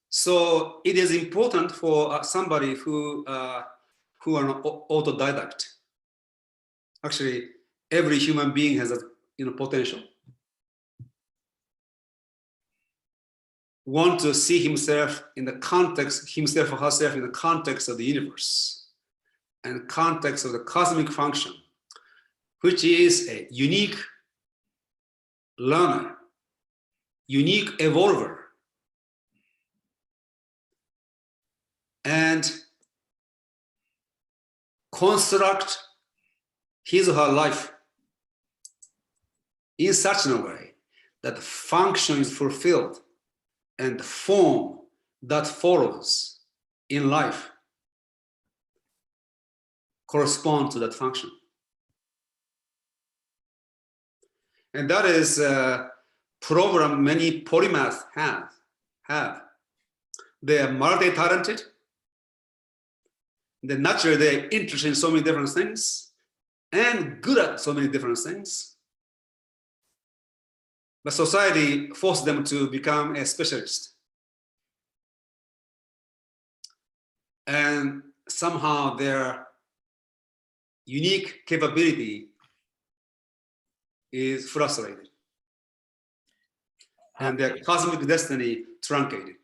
So it is important for somebody who are an autodidact. Actually, every human being has a potential. Want to see himself or herself in the context of the universe and context of the cosmic function, which is a unique learner, unique evolver, and construct his or her life in such a way that the function is fulfilled and the form that follows in life correspond to that function. And that is a problem many polymaths have. They are multi-talented. Then naturally they're interested in so many different things and good at so many different things. But society forced them to become a specialist. And somehow their unique capability is frustrated. And their cosmic destiny truncated.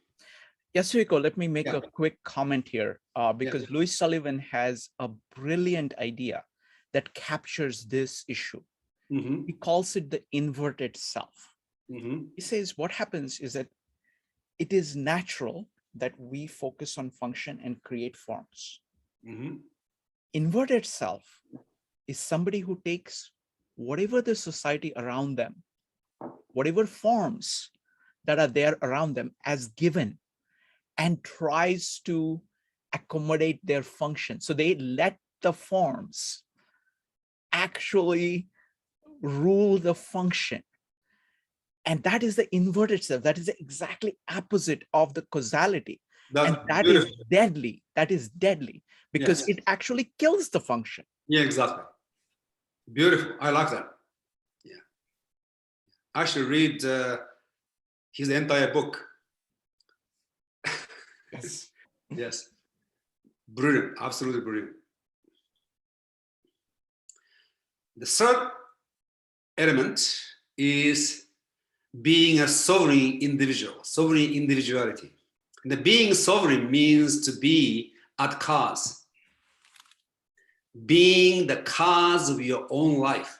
Yasuhiko, let me make a quick comment here because Louis Sullivan has a brilliant idea that captures this issue. Mm-hmm. He calls it the inverted self. Mm-hmm. He says what happens is that it is natural that we focus on function and create forms. Mm-hmm. Inverted self is somebody who takes whatever the society around them, whatever forms that are there around them as given, and tries to accommodate their function. So they let the forms actually rule the function. And that is the inverted self. That is the exactly opposite of the causality. That's And that is beautiful. deadly. That is deadly because Yes. it actually kills the function. Yeah, exactly. Beautiful. I like that. Yeah. I should read his entire book. Yes. Yes. Brilliant. Absolutely brilliant. The third element is being a sovereign individual, sovereign individuality. And the being sovereign means to be at cause, being the cause of your own life.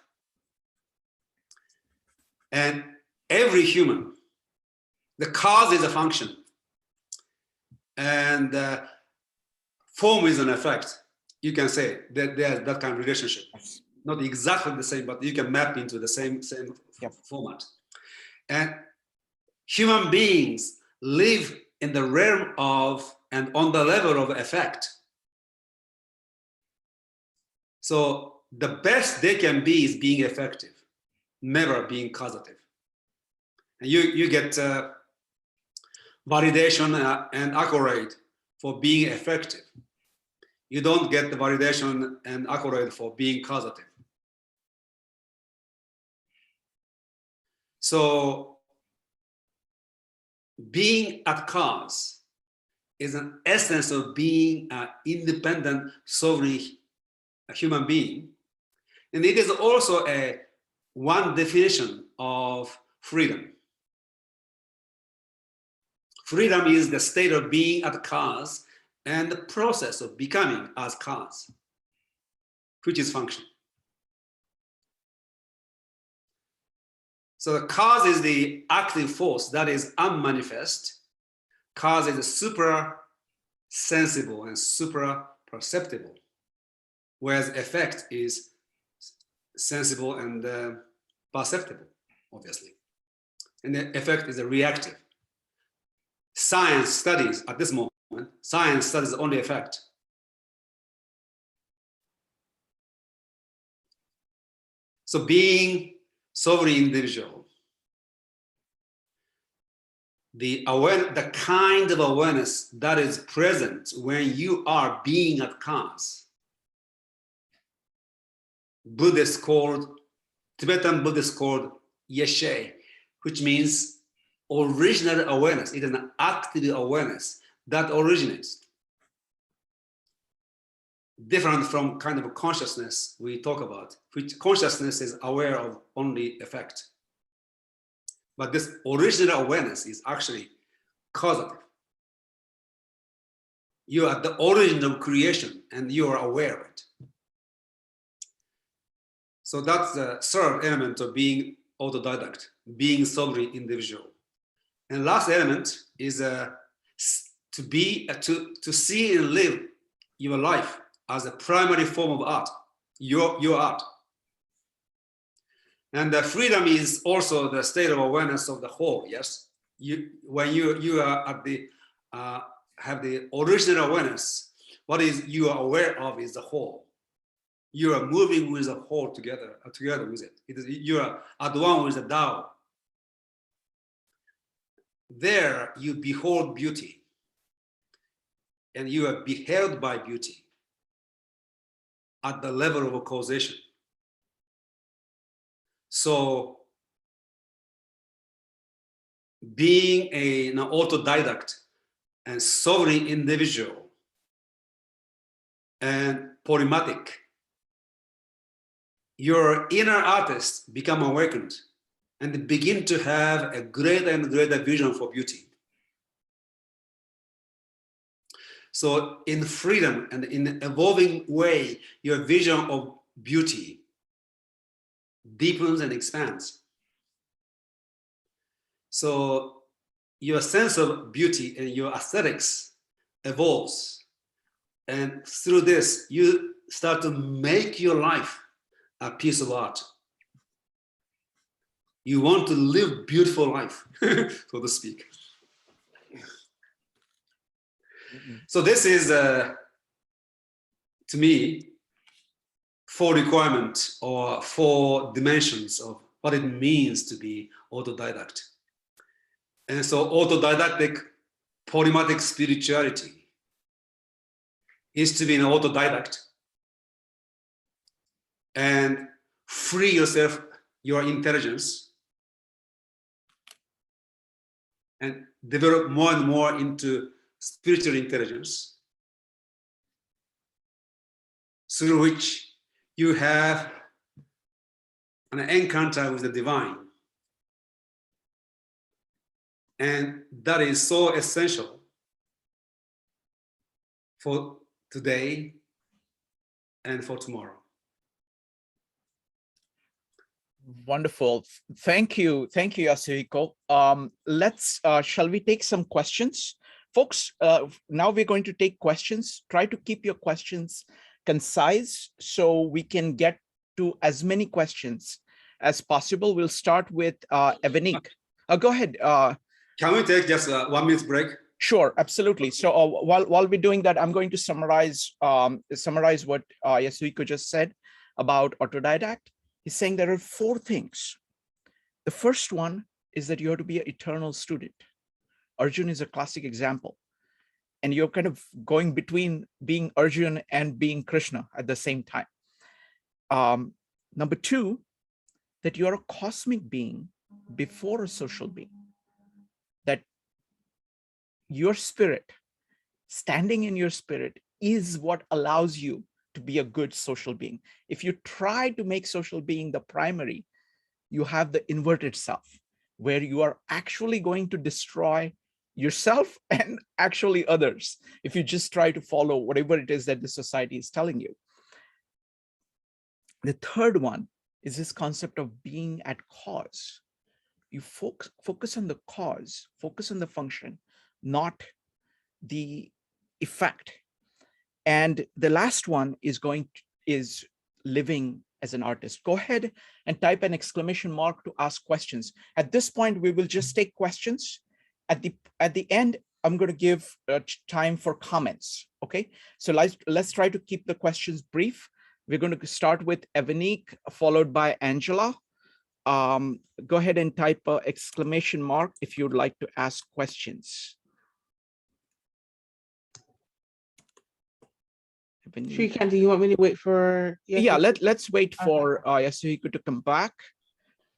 And every human, the cause is a function, and form is an effect. You can say that there's that kind of relationship. Yes. Not exactly the same, but you can map into the same Yep. format. And human beings live in the realm of and on the level of effect. So the best they can be is being effective, never being causative. And you get validation and accolade for being effective. You don't get the validation and accolade for being causative. So being at cause is an essence of being an independent, sovereign human being. And it is also one definition of freedom. Freedom is the state of being at cause and the process of becoming as cause, which is function. So the cause is the active force that is unmanifest. Cause is supra sensible and supra perceptible, whereas effect is sensible and perceptible, obviously. And the effect is a reactive. Science studies at this moment, science studies only effect. So being sovereign individual, the kind of awareness that is present when you are being at cause, Tibetan Buddhists called yeshe, which means original awareness. It is an active awareness that originates. Different from kind of consciousness we talk about, which consciousness is aware of only effect. But this original awareness is actually causative. You are at the origin of creation and you are aware of it. So that's the third element of being autodidact, being sovereign individual. And last element is to see and live your life as a primary form of art, your art. And the freedom is also the state of awareness of the whole. Yes, when you are at the have the original awareness, what is you are aware of is the whole. You are moving with the whole together with it. You are at one with the Tao. There you behold beauty, and you are beheld by beauty at the level of a causation. So being an autodidact and sovereign individual and polymathic, your inner artists become awakened and begin to have a greater and greater vision for beauty. So in freedom and in an evolving way, your vision of beauty deepens and expands. So your sense of beauty and your aesthetics evolves. And through this, you start to make your life a piece of art. You want to live beautiful life, so to speak. So this is, to me, 4 requirements or 4 dimensions of what it means to be autodidact. And so autodidactic polymathic spirituality is to be an autodidact and free yourself, your intelligence, and develop more and more into spiritual intelligence, through which you have an encounter with the divine. And that is so essential for today and for tomorrow. Wonderful. Thank you, Yasuhiko. Shall we take some questions? Folks, now we're going to take questions. Try to keep your questions concise so we can get to as many questions as possible. We'll start with Evanik. Go ahead. Can we take just a 1 minute break? Sure, absolutely. So while we're doing that, I'm going to summarize what Yasuhiko just said about autodidact. He's saying there are 4 things. The first one is that you have to be an eternal student. Arjun is a classic example. And you're kind of going between being Arjun and being Krishna at the same time. Number 2, that you're a cosmic being before a social being. That your spirit, standing in your spirit, is what allows you to be a good social being. If you try to make social being the primary, you have the inverted self, where you are actually going to destroy yourself and actually others if you just try to follow whatever it is that the society is telling you. The third one is this concept of being at cause. You focus on the cause, focus on the function, not the effect. And the last one is living as an artist. Go ahead and type an exclamation mark to ask questions. At this point, we will just take questions. At the end, I'm going to give time for comments. Okay, so let's try to keep the questions brief. We're going to start with Evanik, followed by Angela. Go ahead and type an exclamation mark if you'd like to ask questions. Shrikant, do you want me to wait for? Yeah, let's wait for Yasuhiko to come back.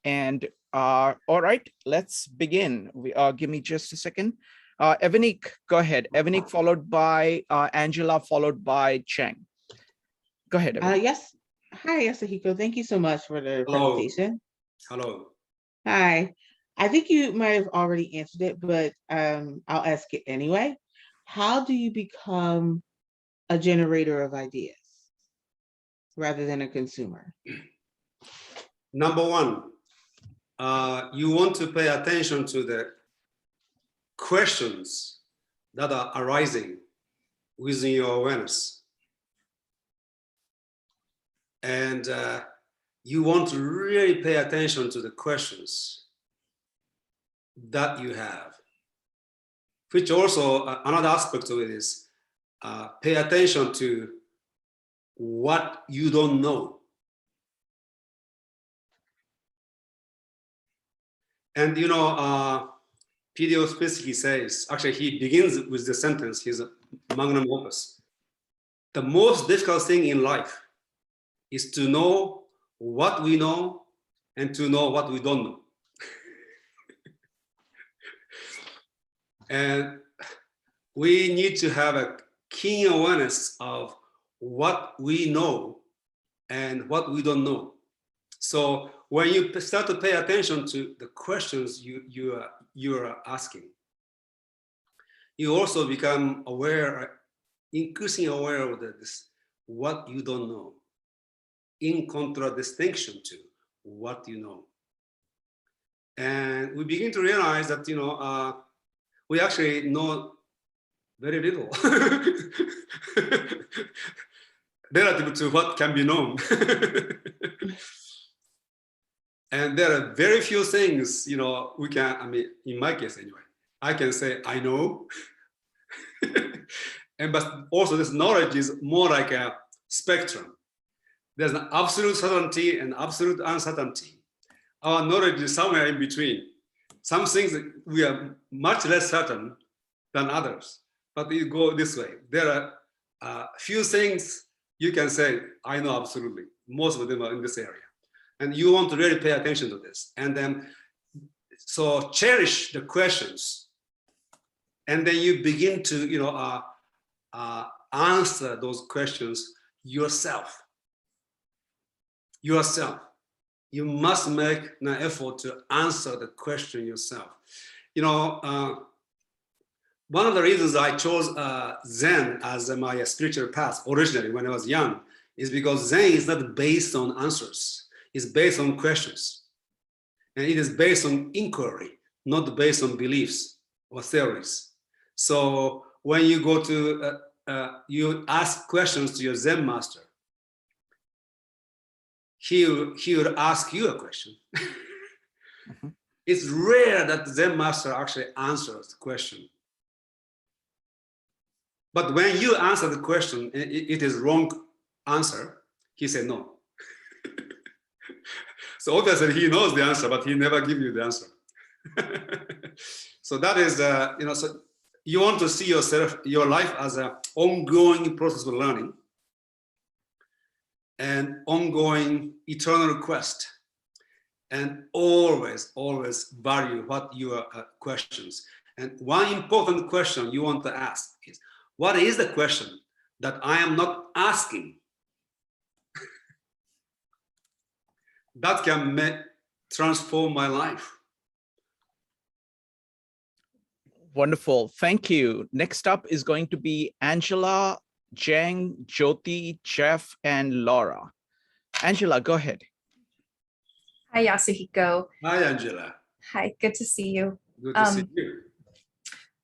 And all right, let's begin. Give me just a second. Evanik, go ahead. Evanik, followed by Angela, followed by Cheng. Go ahead. Yes. Hi, Yasuhiko. Thank you so much for the presentation. Hello. Hi. I think you might have already answered it, but I'll ask it anyway. How do you become a generator of ideas rather than a consumer? Number 1, you want to pay attention to the questions that are arising within your awareness. And you want to really pay attention to the questions that you have, which also another aspect of it is pay attention to what you don't know. And you know, P.D.O. Spitsky says, actually he begins with the sentence, his magnum opus. The most difficult thing in life is to know what we know and to know what we don't know. And we need to have a keen awareness of what we know and what we don't know. So when you start to pay attention to the questions you are asking, you also become aware, increasingly aware of this, what you don't know, in contradistinction to what you know. And we begin to realize that, you know, we actually know very little relative to what can be known. And there are very few things, you know, we can, I mean, in my case anyway, I can say, I know. But also this knowledge is more like a spectrum. There's an absolute certainty and absolute uncertainty. Our knowledge is somewhere in between. Some things we are much less certain than others, but you go this way. There are a few things you can say, I know absolutely. Most of them are in this area. And you want to really pay attention to this. And then, so cherish the questions. And then you begin to, answer those questions yourself. Yourself. You must make an effort to answer the question yourself. One of the reasons I chose Zen as my spiritual path originally when I was young is because Zen is not based on answers. It's based on questions. And it is based on inquiry, not based on beliefs or theories. So when you go to, you ask questions to your Zen master, he will ask you a question. Mm-hmm. It's rare that the Zen master actually answers the question. But when you answer the question, it is wrong answer, he said no. So obviously he knows the answer, but he never gives you the answer. So that is, so you want to see yourself, your life as an ongoing process of learning and ongoing eternal quest, and always, always value what your questions. And one important question you want to ask is, what is the question that I am not asking that can transform my life? Wonderful. Thank you. Next up is going to be Angela, Jang, Jyoti, Jeff, and Laura. Angela, go ahead. Hi, Yasuhiko. Hi, Angela. Hi, good to see you. Good to see you.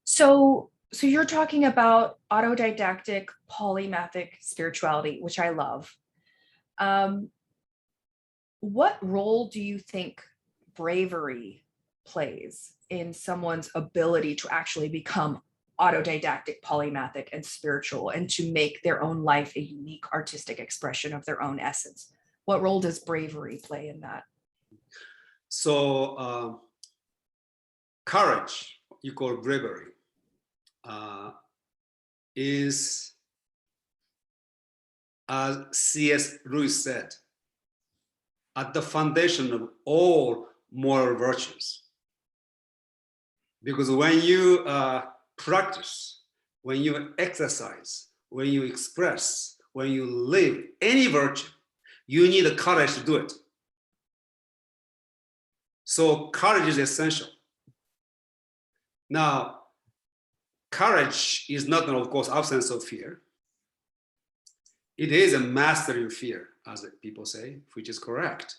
So you're talking about autodidactic polymathic spirituality, which I love. What role do you think bravery plays in someone's ability to actually become autodidactic, polymathic, and spiritual, and to make their own life a unique artistic expression of their own essence? What role does bravery play in that? So courage, you call bravery, is, as C.S. Lewis said, at the foundation of all moral virtues. Because when you practice, when you exercise, when you express, when you live any virtue, you need the courage to do it. So courage is essential. Now, courage is not, of course, absence of fear. It is a mastery of fear, as people say, which is correct.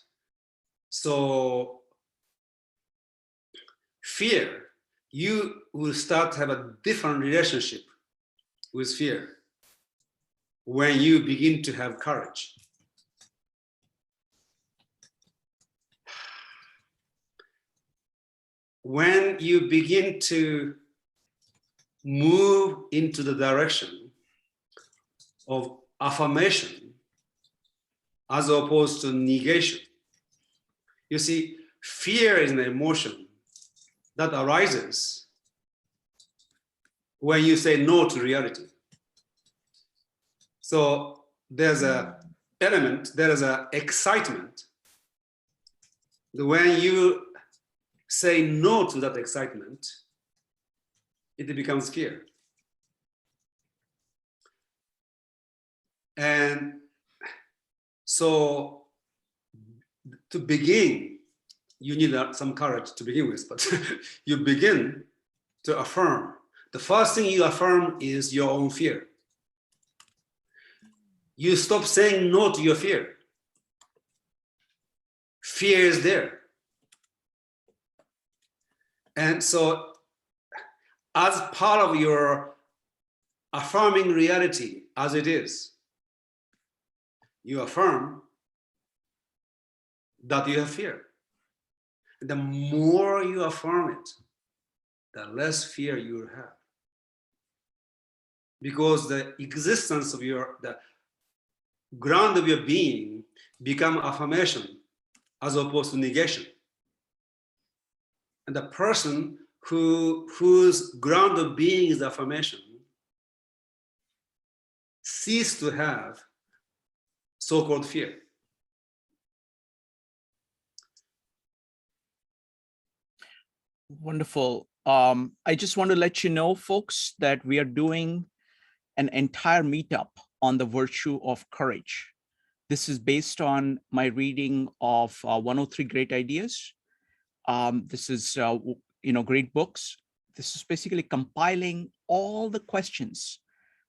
So fear, you will start to have a different relationship with fear when you begin to have courage. When you begin to move into the direction of affirmation as opposed to negation. You see, fear is an emotion that arises when you say no to reality. So there's an element, there is an excitement. When you say no to that excitement, it becomes fear. And so to begin, you need some courage to begin with, but you begin to affirm. The first thing you affirm is your own fear. You stop saying no to your fear. Fear is there. And so as part of your affirming reality as it is, you affirm that you have fear. The more you affirm it, the less fear you will have. because the existence of the ground of your being become affirmation as opposed to negation. And the person whose ground of being is affirmation cease to have so-called fear. Wonderful. I just want to let you know, folks, that we are doing an entire meetup on the virtue of courage. This is based on my reading of 103 Great Ideas. This is, great books. This is basically compiling all the questions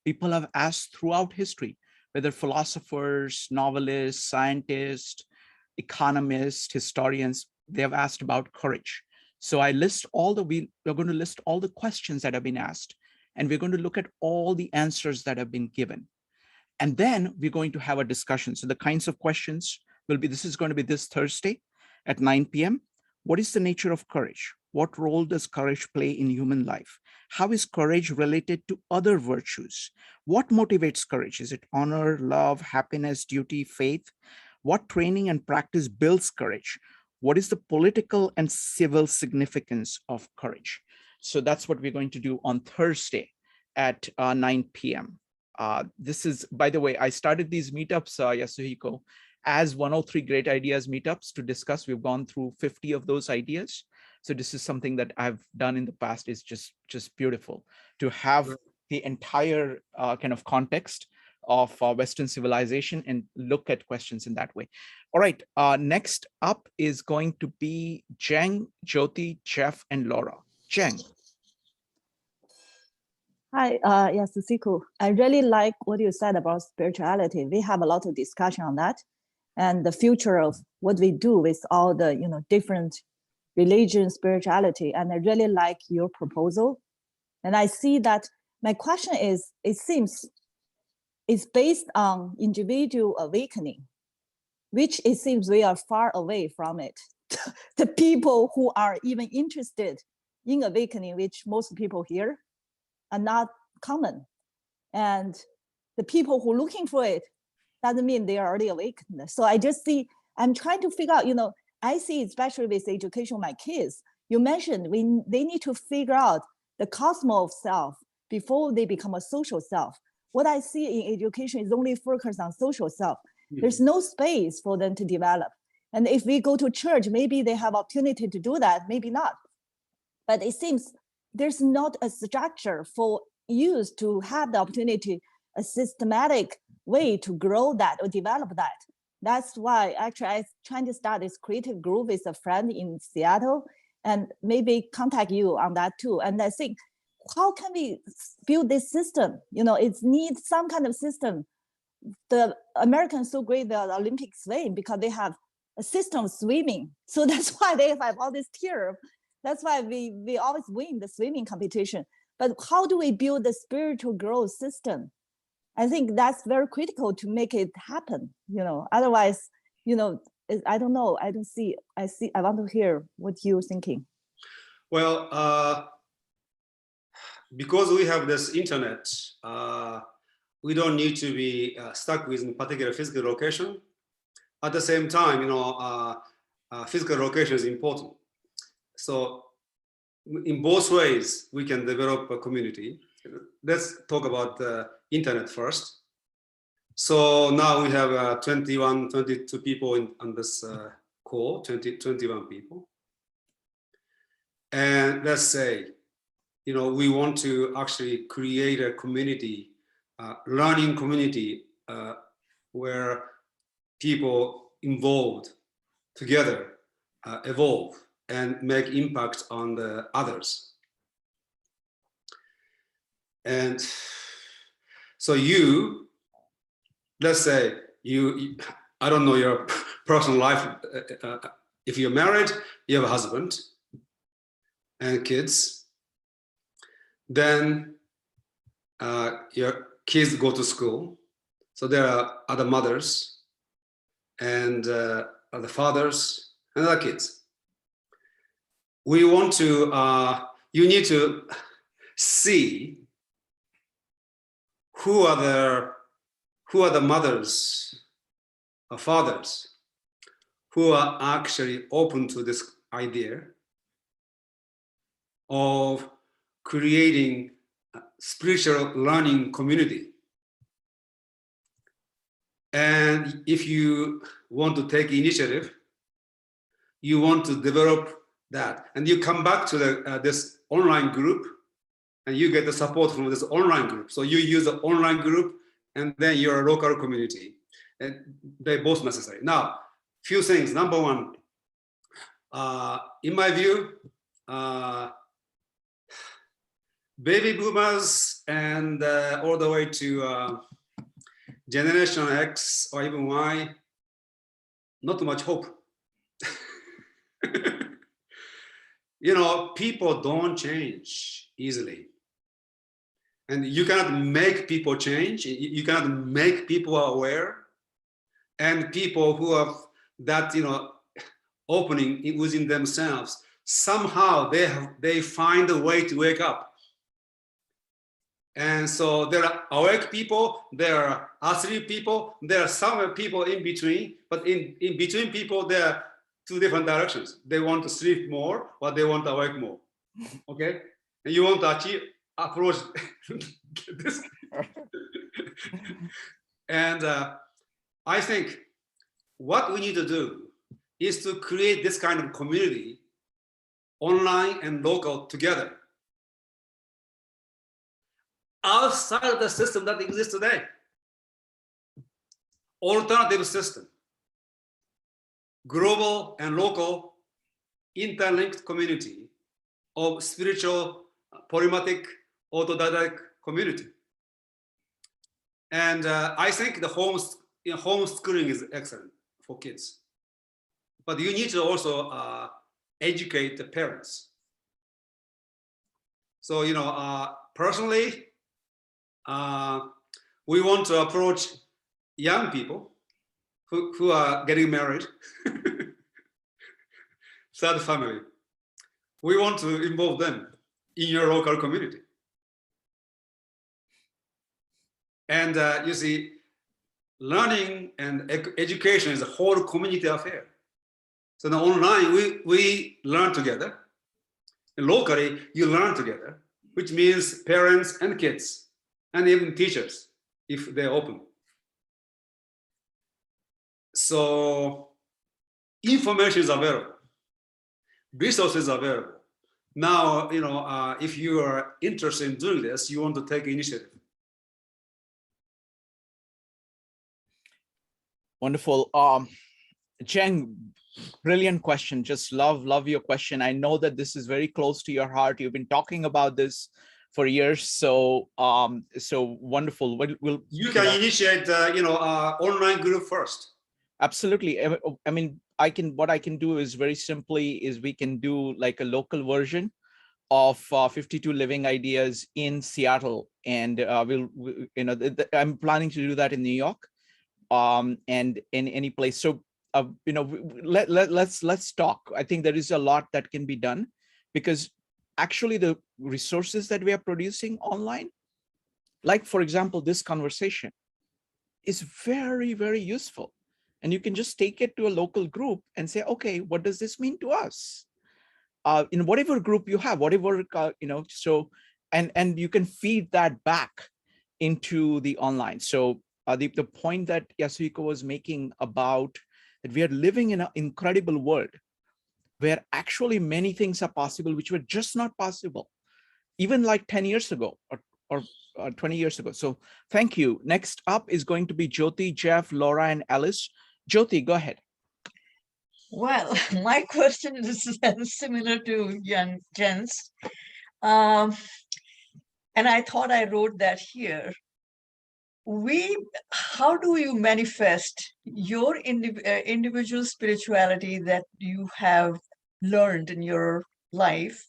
people have asked throughout history, whether philosophers, novelists, scientists, economists, historians, they have asked about courage. So we're going to list all the questions that have been asked, and we're going to look at all the answers that have been given. And then we're going to have a discussion. So the kinds of questions will be, this is going to be this Thursday at 9 p.m. What is the nature of courage? What role does courage play in human life? How is courage related to other virtues? What motivates courage? Is it honor, love, happiness, duty, faith? What training and practice builds courage? What is the political and civil significance of courage? So that's what we're going to do on Thursday at 9 p.m. This is, by the way, I started these meetups, Yasuhiko, as 103 Great Ideas meetups to discuss. We've gone through 50 of those ideas. So this is something that I've done in the past. Is just beautiful to have the entire kind of context of Western civilization and look at questions in that way. All right, next up is going to be Zheng, Jyoti, Jeff, and Laura. Zheng. Hi, Yasuhiko. I really like what you said about spirituality. We have a lot of discussion on that, and the future of what we do with all the different religion, spirituality. And I really like your proposal. And I see that my question is, it seems it's based on individual awakening, which it seems we are far away from it. The people who are even interested in awakening, which most people here, are not common. And the people who are looking for it doesn't mean they are already awakened. So I just see, I'm trying to figure out, I see, especially with education of my kids, you mentioned they need to figure out the cosmos of self before they become a social self. What I see in education is only focus on social self. There's no space for them to develop. And if we go to church, maybe they have opportunity to do that, maybe not. But it seems there's not a structure for youth to have the opportunity, a systematic way to grow that or develop that. That's why actually I'm trying to start this creative group with a friend in Seattle and maybe contact you on that too. And I think, how can we build this system? It needs some kind of system. The Americans so great, the Olympic swim, because they have a system of swimming. So that's why they have all this tier. That's why we always win the swimming competition. But how do we build the spiritual growth system? I think that's very critical to make it happen. Otherwise, I don't know. I want to hear what you're thinking. Well, because we have this internet, we don't need to be stuck with a particular physical location. At the same time, physical location is important. So in both ways, we can develop a community. Let's talk about the internet first. So now we have 22 people on this call, 21 people. And let's say, we want to actually create a community, learning community, where people involved together evolve and make impact on the others. And so let's say I don't know your personal life. If you're married, you have a husband and kids, then your kids go to school. So there are other mothers and other fathers and other kids. We want to, you need to see who are the mothers or fathers who are actually open to this idea of creating a spiritual learning community. And if you want to take initiative, you want to develop that, and you come back to the, this online group, and you get the support from this online group. So you use the online group, and then your local community, and they're both necessary. Now, few things. Number one, in my view, baby boomers and all the way to Generation X or even Y, not too much hope. You know, people don't change easily. And you cannot make people change. You cannot make people aware. And people who have that, you know, opening within themselves, somehow they find a way to wake up. And so there are awake people, there are asleep people, there are some people in between, but in between people, there are two different directions. They want to sleep more, or they want to awake more. Okay? And you want to approach this. And I think what we need to do is to create this kind of community, online and local together, outside of the system that exists today. Alternative system. Global and local interlinked community of spiritual polymathic autodidact community. And I think the homeschooling is excellent for kids. But you need to also educate the parents. So, you know, personally, we want to approach young people who are getting married, third family. We want to involve them in your local community. And you see, learning and education is a whole community affair. So now online, we learn together. And locally, you learn together, which means parents and kids, and even teachers, if they're open. So information is available, resources are available. Now, you know, if you are interested in doing this, you want to take initiative. Wonderful. Cheng, brilliant question. Just love your question. I know that this is very close to your heart. You've been talking about this for years. So so wonderful. You can initiate you know, online group first. Absolutely. I mean, what I can do is very simply is we can do like a local version of 52 Living Ideas in Seattle, and you know, I'm planning to do that in New York, and in any place. So you know, let's talk. I think there is a lot that can be done, because actually the resources that we are producing online, like for example this conversation, is very, very useful. And you can just take it to a local group and say, okay, what does this mean to us? In whatever group you have, whatever, you know, so, and you can feed that back into the online. So the point that Yasuhiko was making about that we are living in an incredible world where actually many things are possible, which were just not possible, even like 10 years ago or 20 years ago. So thank you. Next up is going to be Jyoti, Jeff, Laura, and Alice. Jyoti, go ahead. Well, my question is similar to Jen's. And I thought I wrote that here. How do you manifest your individual spirituality that you have learned in your life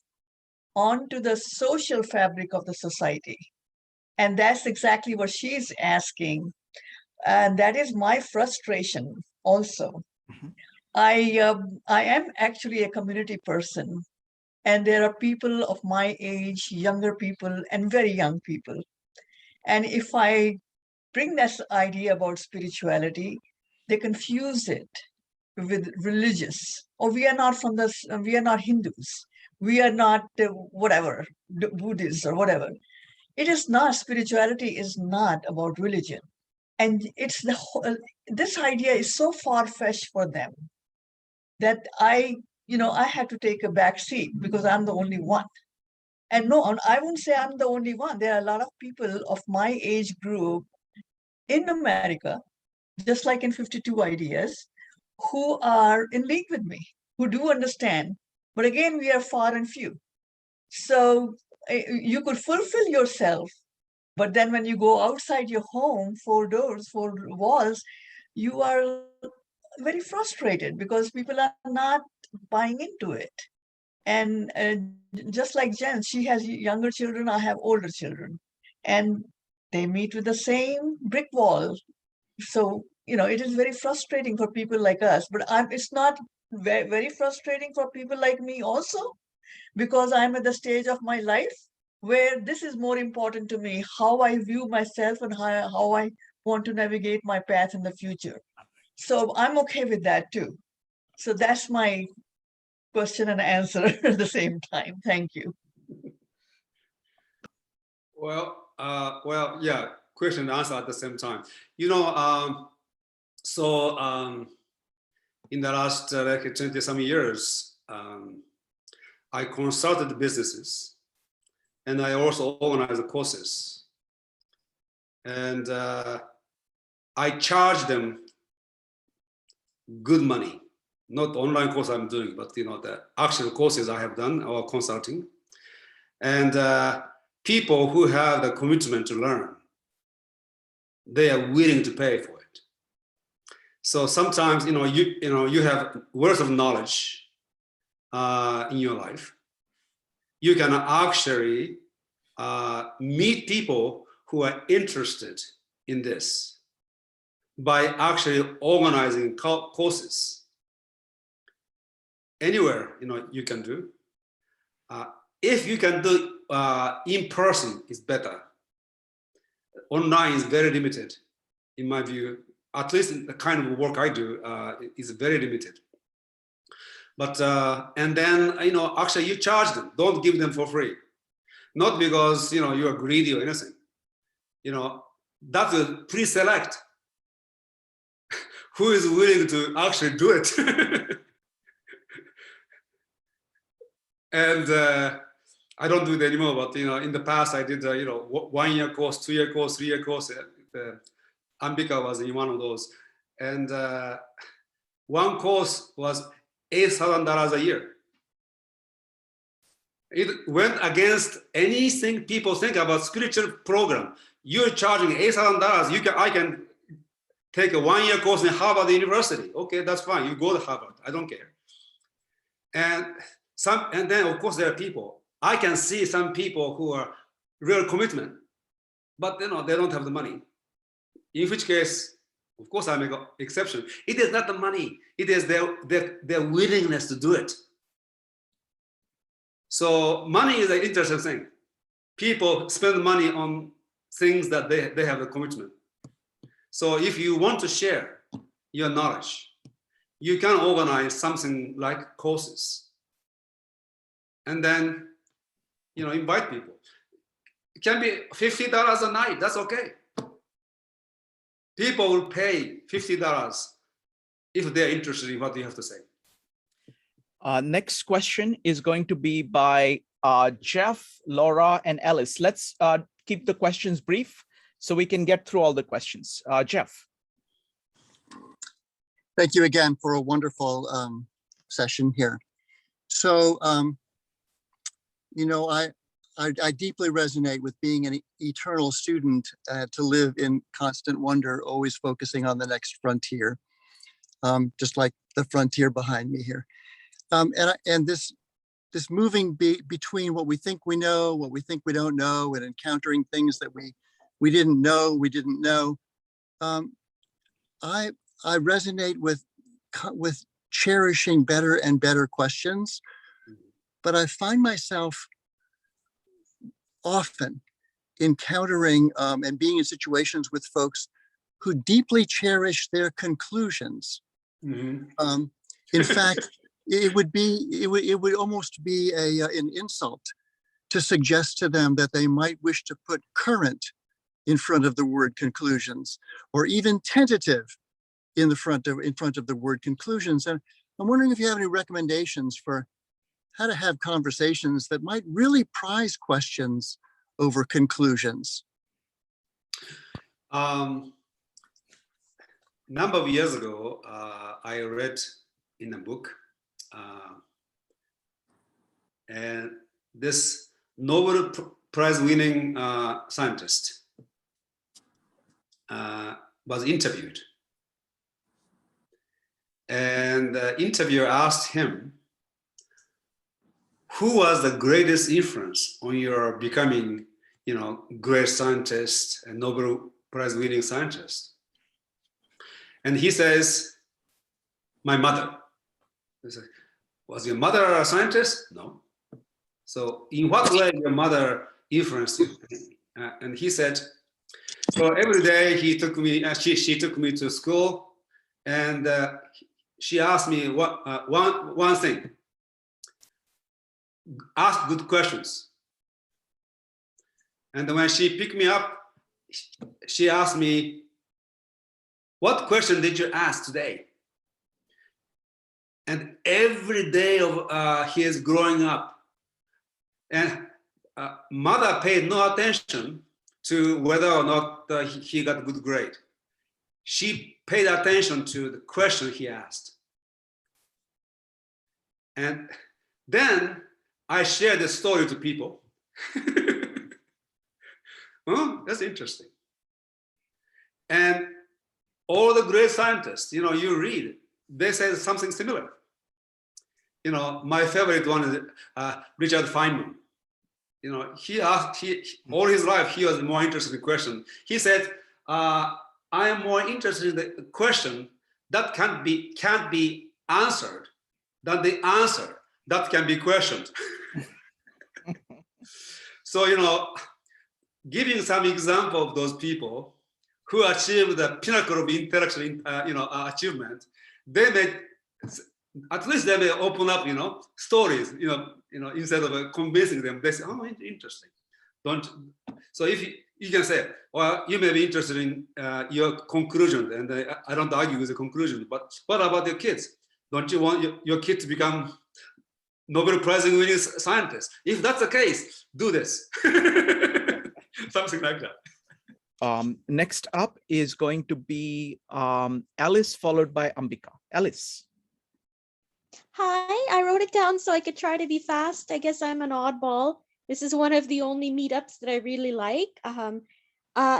onto the social fabric of the society? And that's exactly what she's asking. And that is my frustration also. Mm-hmm. I am actually a community person, and there are people of my age, younger people, and very young people. And if I bring this idea about spirituality, they confuse it with religious. Or we are not we are not Hindus. We are not whatever, Buddhists or whatever. It is not, spirituality is not about religion. And it's the whole, this idea is so far-fetched for them that I had to take a back seat because I'm the only one. And no, I wouldn't say I'm the only one. There are a lot of people of my age group in America, just like in 52 Ideas, who are in league with me, who do understand. But again, we are far and few. So you could fulfill yourself, but then when you go outside your home, 4 doors, 4 walls, you are very frustrated because people are not buying into it. And just like Jen, she has younger children, I have older children, and they meet with the same brick wall. So, it is very frustrating for people like us, but it's not very, very frustrating for people like me also, because I'm at the stage of my life where this is more important to me, how I view myself and how I want to navigate my path in the future. So I'm okay with that too. So that's my question and answer at the same time. Thank you. Well, yeah, question and answer at the same time. In the last like 20 some years, I consulted businesses, and I also organized courses, and I charge them good money, not online course I'm doing, but the actual courses I have done or consulting, and people who have the commitment to learn, they are willing to pay for it. So sometimes you have worth of knowledge in your life. You can actually meet people who are interested in this by actually organizing courses. Anywhere you can do. If you can do in person, it's better. Online is very limited, in my view. At least the kind of work I do is very limited. But and then actually you charge them. Don't give them for free. Not because you are greedy or anything. That will pre-select who is willing to actually do it. And I don't do it anymore, but in the past I did 1 year course, 2 year course, 3 year course. Ambika was in one of those, and one course was $8,000 a year. It went against anything people think about spiritual program. You're charging $8,000. I can take a 1 year course in Harvard University. Okay, that's fine. You go to Harvard. I don't care. And then of course there are people. I can see some people who are real commitment, but they don't have the money. In which case, of course, I make an exception. It is not the money; it is their willingness to do it. So money is an interesting thing. People spend money on things that they have a commitment. So if you want to share your knowledge, you can organize something like courses, and then invite people. It can be $50 a night. That's okay. People will pay $50 if they're interested in what you have to say. Next question is going to be by Jeff, Laura, and Alice. Let's keep the questions brief so we can get through all the questions. Jeff. Thank you again for a wonderful session here. So, I deeply resonate with being an eternal student to live in constant wonder, always focusing on the next frontier, just like the frontier behind me here. And this moving between what we think we know, what we think we don't know, and encountering things that we didn't know. I resonate with cherishing better and better questions, but I find myself often encountering and being in situations with folks who deeply cherish their conclusions. Mhm. In fact, it would almost be an insult to suggest to them that they might wish to put current in front of the word conclusions, or even tentative in front of the word conclusions. And I'm wondering if you have any recommendations for how to have conversations that might really prize questions over conclusions. Number of years ago, I read in a book, and this Nobel Prize-winning scientist was interviewed, and the interviewer asked him, "Who was the greatest influence on your becoming, great scientist and Nobel Prize-winning scientist?" And he says, "My mother." He said, "Was your mother a scientist?" "No." "So in what way your mother influenced you?" And he said, "So every day she took me to school, and she asked me one thing: ask good questions. And when she picked me up, she asked me, 'What question did you ask today?' And every day of his growing up, and mother paid no attention to whether or not he got a good grade. She paid attention to the question he asked. And then I shared the story to people. Oh, that's interesting. And all the great scientists, you read, they say something similar. My favorite one is Richard Feynman. He asked, all his life, he was more interested in the question. He said, I am more interested in the question that can't be answered than the answer that can be questioned. So, giving some example of those people who achieved the pinnacle of intellectual, achievement, they may, at least they may open up, stories, instead of convincing them. They say, "Oh, interesting." So if you can say, "Well, you may be interested in your conclusion, and I don't argue with the conclusion, but what about your kids? Don't you want your kid to become Nobel Prize-winning scientist? If that's the case, do this." Something like that. Next up is going to be Alice, followed by Ambika. Alice. Hi, I wrote it down so I could try to be fast. I guess I'm an oddball. This is one of the only meetups that I really like.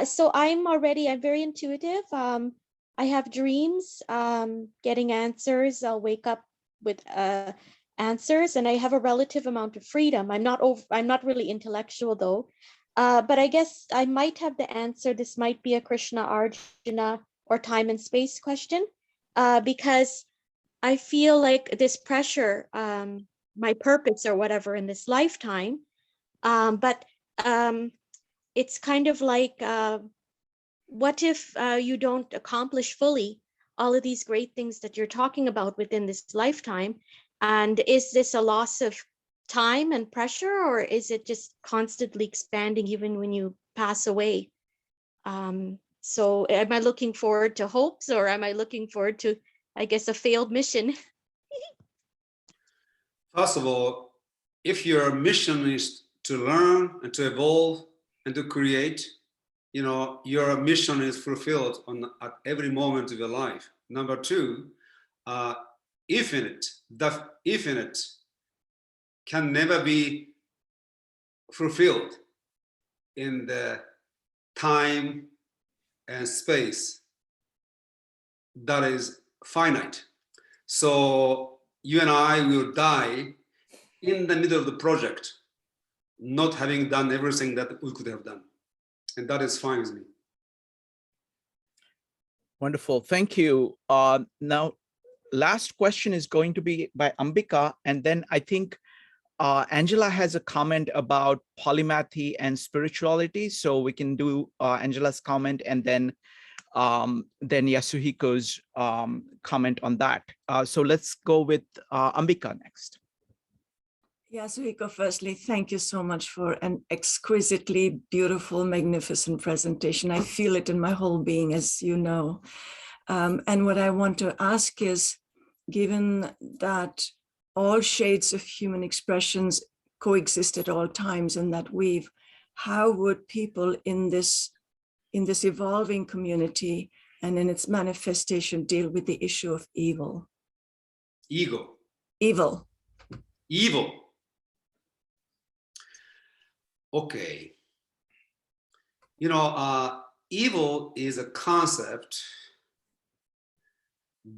So I'm very intuitive. I have dreams, getting answers. I'll wake up with answers, and I have a relative amount of freedom. I'm not really intellectual though. But I guess I might have the answer. This might be a Krishna, Arjuna, or time and space question, because I feel like this pressure, my purpose or whatever in this lifetime, but it's kind of like, what if you don't accomplish fully all of these great things that you're talking about within this lifetime? And is this a loss of time and pressure, or is it just constantly expanding even when you pass away? So am I looking forward to hopes, or am I looking forward to, I guess, a failed mission? First of all, if your mission is to learn and to evolve and to create, your mission is fulfilled at every moment of your life. Number two, infinite can never be fulfilled in the time and space that is finite. So you and I will die in the middle of the project, not having done everything that we could have done. And that is fine with me. Wonderful. Thank you. Now, last question is going to be by Ambika. And then I think Angela has a comment about polymathy and spirituality. So we can do Angela's comment and then Yasuhiko's comment on that. So let's go with Ambika next. Yasuhiko, firstly, thank you so much for an exquisitely beautiful, magnificent presentation. I feel it in my whole being, as you know. And what I want to ask is, given that all shades of human expressions coexist at all times in that weave, how would people in this evolving community and in its manifestation deal with the issue of evil? Ego. Evil. Evil. Okay. You know, evil is a concept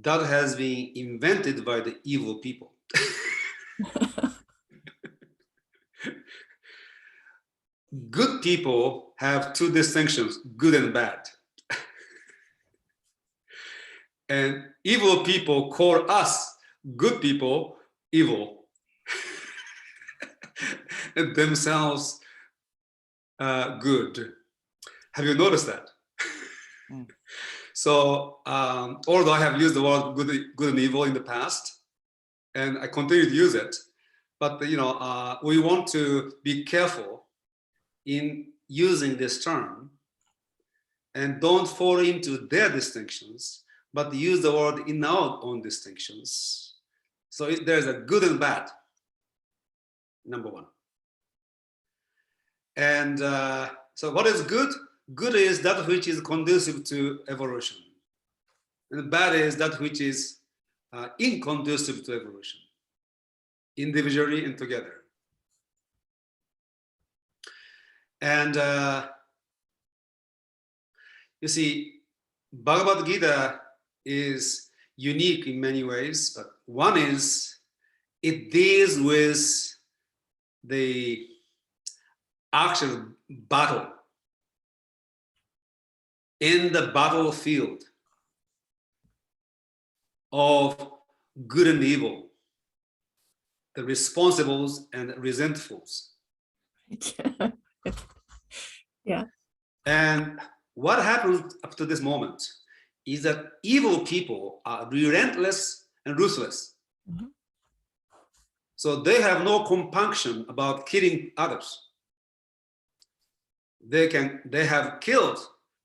that has been invented by the evil people. Good people have two distinctions, good and bad. And evil people call us, good people, evil. And themselves good. Have you noticed that? Mm. So, although I have used the word good and evil in the past, and I continue to use it, but you know, we want to be careful in using this term and don't fall into their distinctions, but use the word in our own distinctions. So there's a good and bad, number one. And so what is good? Good is that which is conducive to evolution. And bad is that which is inconducive to evolution, individually and together. And you see, Bhagavad Gita is unique in many ways, but one is it deals with the actual battle in the battlefield of good and evil, the responsibles and resentfuls. Yeah. And what happened up to this moment is that evil people are relentless and ruthless. Mm-hmm. So they have no compunction about killing others. They have killed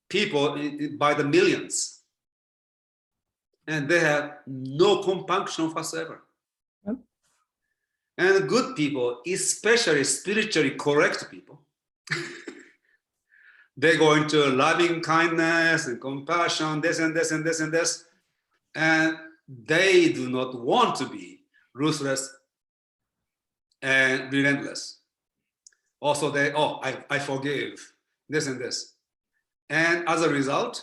people by the millions, and they have no compunction whatsoever. Yep. And good people, especially spiritually correct people, they go into loving kindness and compassion, this and this and this and this, and they do not want to be ruthless and relentless. Also, I forgive this and this. And as a result,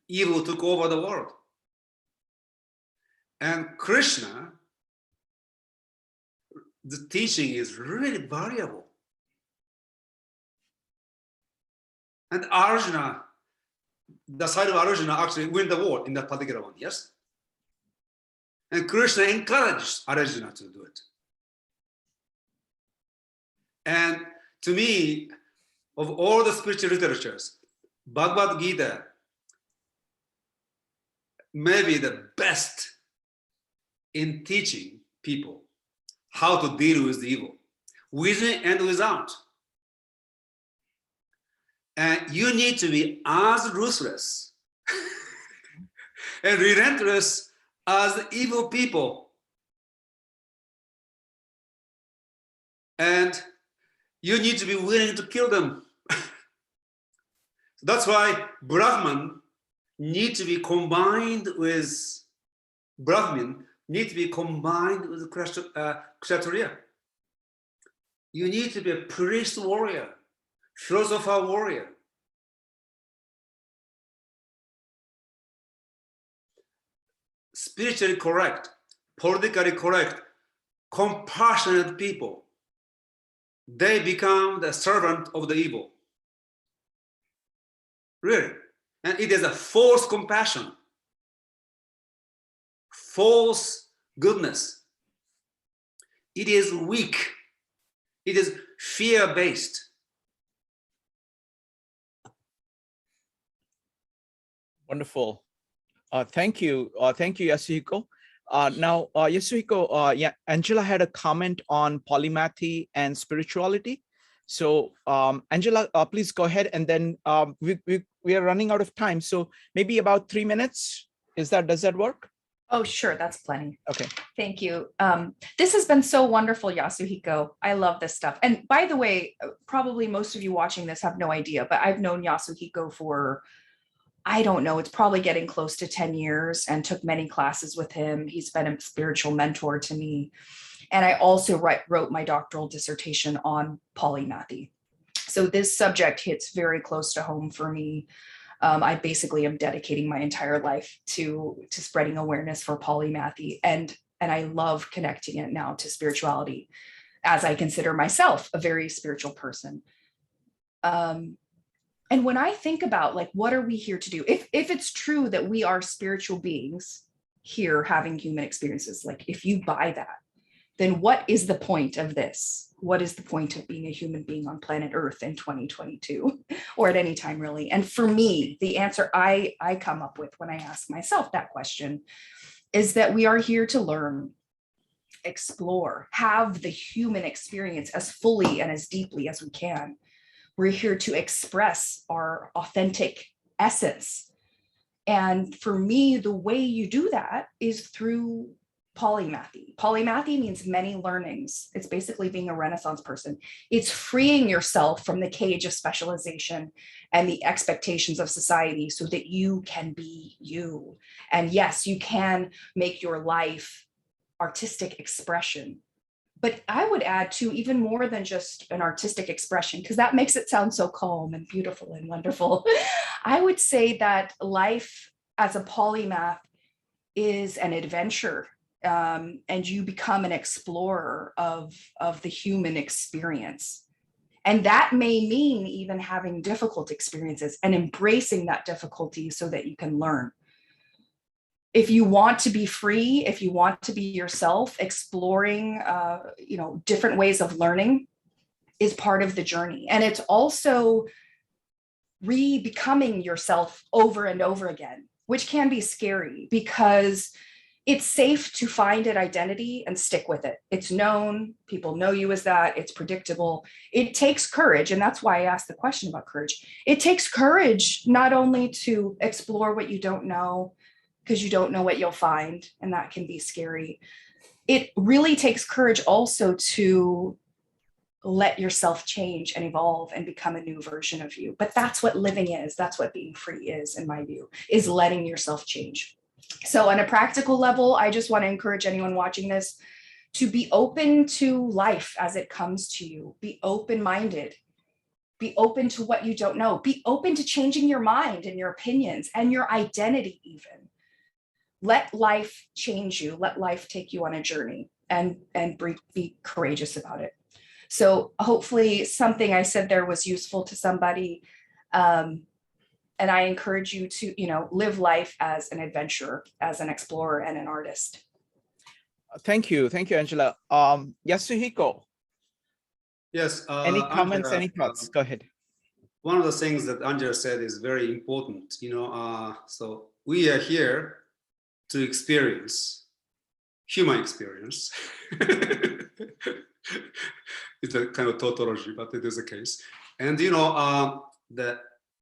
evil took over the world. And Krishna, the teaching is really variable. And Arjuna, the side of Arjuna actually win the war in that particular one, yes? And Krishna encouraged Arjuna to do it. And to me, of all the spiritual literatures, Bhagavad Gita may be the best in teaching people how to deal with the evil, within and without. And you need to be as ruthless and relentless as evil people. And you need to be willing to kill them. That's why Brahmin need to be combined with Kshatriya. You need to be a priest warrior, philosopher warrior. Spiritually correct, politically correct, compassionate people, they become the servant of the evil. Really. And it is a false compassion, false goodness. It is weak It is fear-based. Wonderful. Thank you. Thank you, Yasuhiko. Now, Yasuhiko, yeah, Angela had a comment on polymathy and spirituality. So Angela, please go ahead. And then we are running out of time. So maybe about 3 minutes. Does that work? Oh, sure. That's plenty. Okay. Thank you. This has been so wonderful, Yasuhiko. I love this stuff. And by the way, probably most of you watching this have no idea, but I've known Yasuhiko for, I don't know, it's probably getting close to 10 years and took many classes with him. He's been a spiritual mentor to me. And I also wrote my doctoral dissertation on polymathy. So this subject hits very close to home for me. I basically am dedicating my entire life to spreading awareness for polymathy. And I love connecting it now to spirituality, as I consider myself a very spiritual person. And when I think about, like, what are we here to do? If it's true that we are spiritual beings here having human experiences, like if you buy that, then what is the point of this? What is the point of being a human being on planet Earth in 2022 or at any time really? And for me, the answer I come up with when I ask myself that question is that we are here to learn, explore, have the human experience as fully and as deeply as we can. We're here to express our authentic essence. And for me, the way you do that is through polymathy. Polymathy means many learnings. It's basically being a Renaissance person. It's freeing yourself from the cage of specialization and the expectations of society so that you can be you. And yes, you can make your life artistic expression. But I would add to even more than just an artistic expression, because that makes it sound so calm and beautiful and wonderful. I would say that life as a polymath is an adventure. And you become an explorer of the human experience. And that may mean even having difficult experiences and embracing that difficulty so that you can learn. If you want to be free, if you want to be yourself, exploring different ways of learning is part of the journey. And it's also re-becoming yourself over and over again, which can be scary because it's safe to find an identity and stick with it. It's known, people know you as that, it's predictable. It takes courage, and that's why I asked the question about courage. It takes courage not only to explore what you don't know, because you don't know what you'll find, and that can be scary. It really takes courage also to let yourself change and evolve and become a new version of you. But that's what living is, that's what being free is, in my view, is letting yourself change. So on a practical level, I just want to encourage anyone watching this to be open to life as it comes to you. Be open-minded. Be open to what you don't know. Be open to changing your mind and your opinions and your identity even. Let life change you. Let life take you on a journey and be courageous about it. So hopefully something I said there was useful to somebody. And I encourage you to, live life as an adventurer, as an explorer and an artist. Thank you, Angela. Yasuhiko. Yes. Any comments, Angela, any thoughts? Go ahead. One of the things that Angela said is very important. So we are here to experience human experience. It's a kind of tautology, but it is the case. And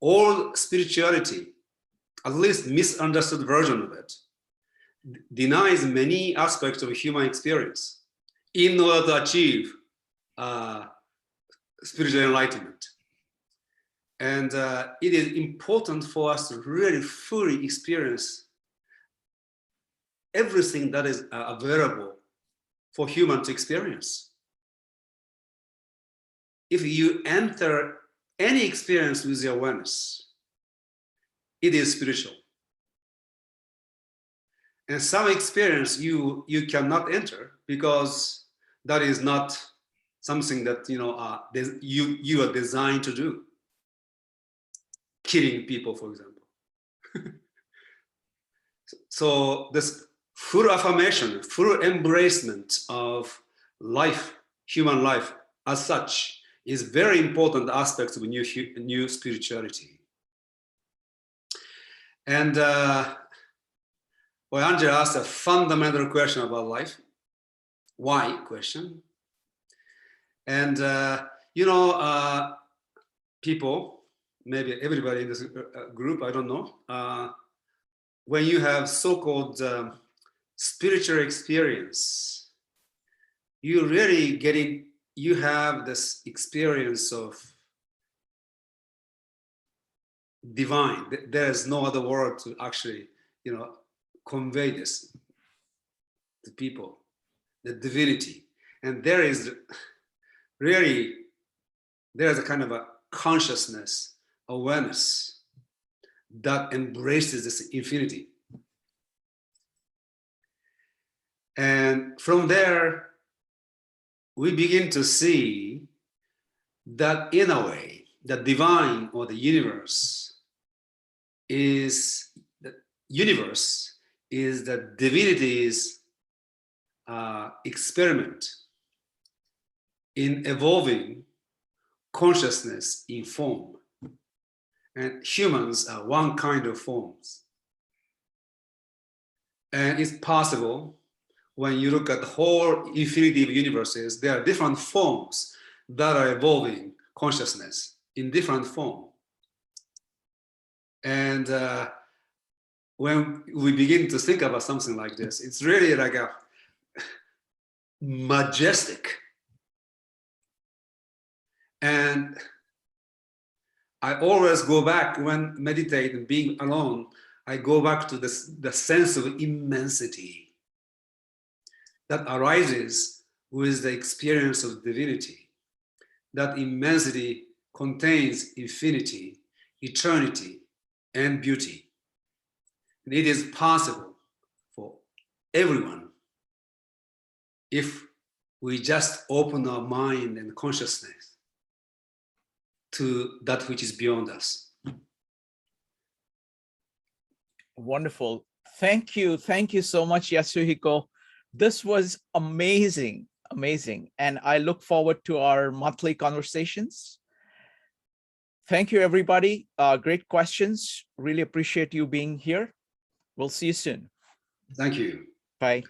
all spirituality, at least misunderstood version of it, denies many aspects of human experience in order to achieve spiritual enlightenment. And it is important for us to really fully experience everything that is available for human to experience. If you enter any experience with your awareness, it is spiritual. And some experience you cannot enter because that is not something that you are designed to do. Killing people, for example. So this full affirmation, full embracement of life, human life, as such is very important aspect of new spirituality. And well, Angela asked a fundamental question about life. Why question? And people, maybe everybody in this group, I don't know, when you have so-called spiritual experience, you really you have this experience of divine. There's no other word to actually, convey this to people, the divinity. And there's a kind of a consciousness, awareness that embraces this infinity. And from there, we begin to see that in a way, the divine or the universe is the divinity's experiment in evolving consciousness in form. And humans are one kind of forms. And it's possible when you look at the whole infinity of universes, there are different forms that are evolving consciousness in different form. And when we begin to think about something like this, it's really like a majestic. And I always go back when meditating and being alone, I go back to the sense of immensity that arises with the experience of divinity. That immensity contains infinity, eternity, and beauty. And it is possible for everyone if we just open our mind and consciousness to that which is beyond us. Wonderful. Thank you. Thank you so much, Yasuhiko. This was amazing, amazing. And I look forward to our monthly conversations. Thank you, everybody. Great questions. Really appreciate you being here. We'll see you soon. Thank you. Bye.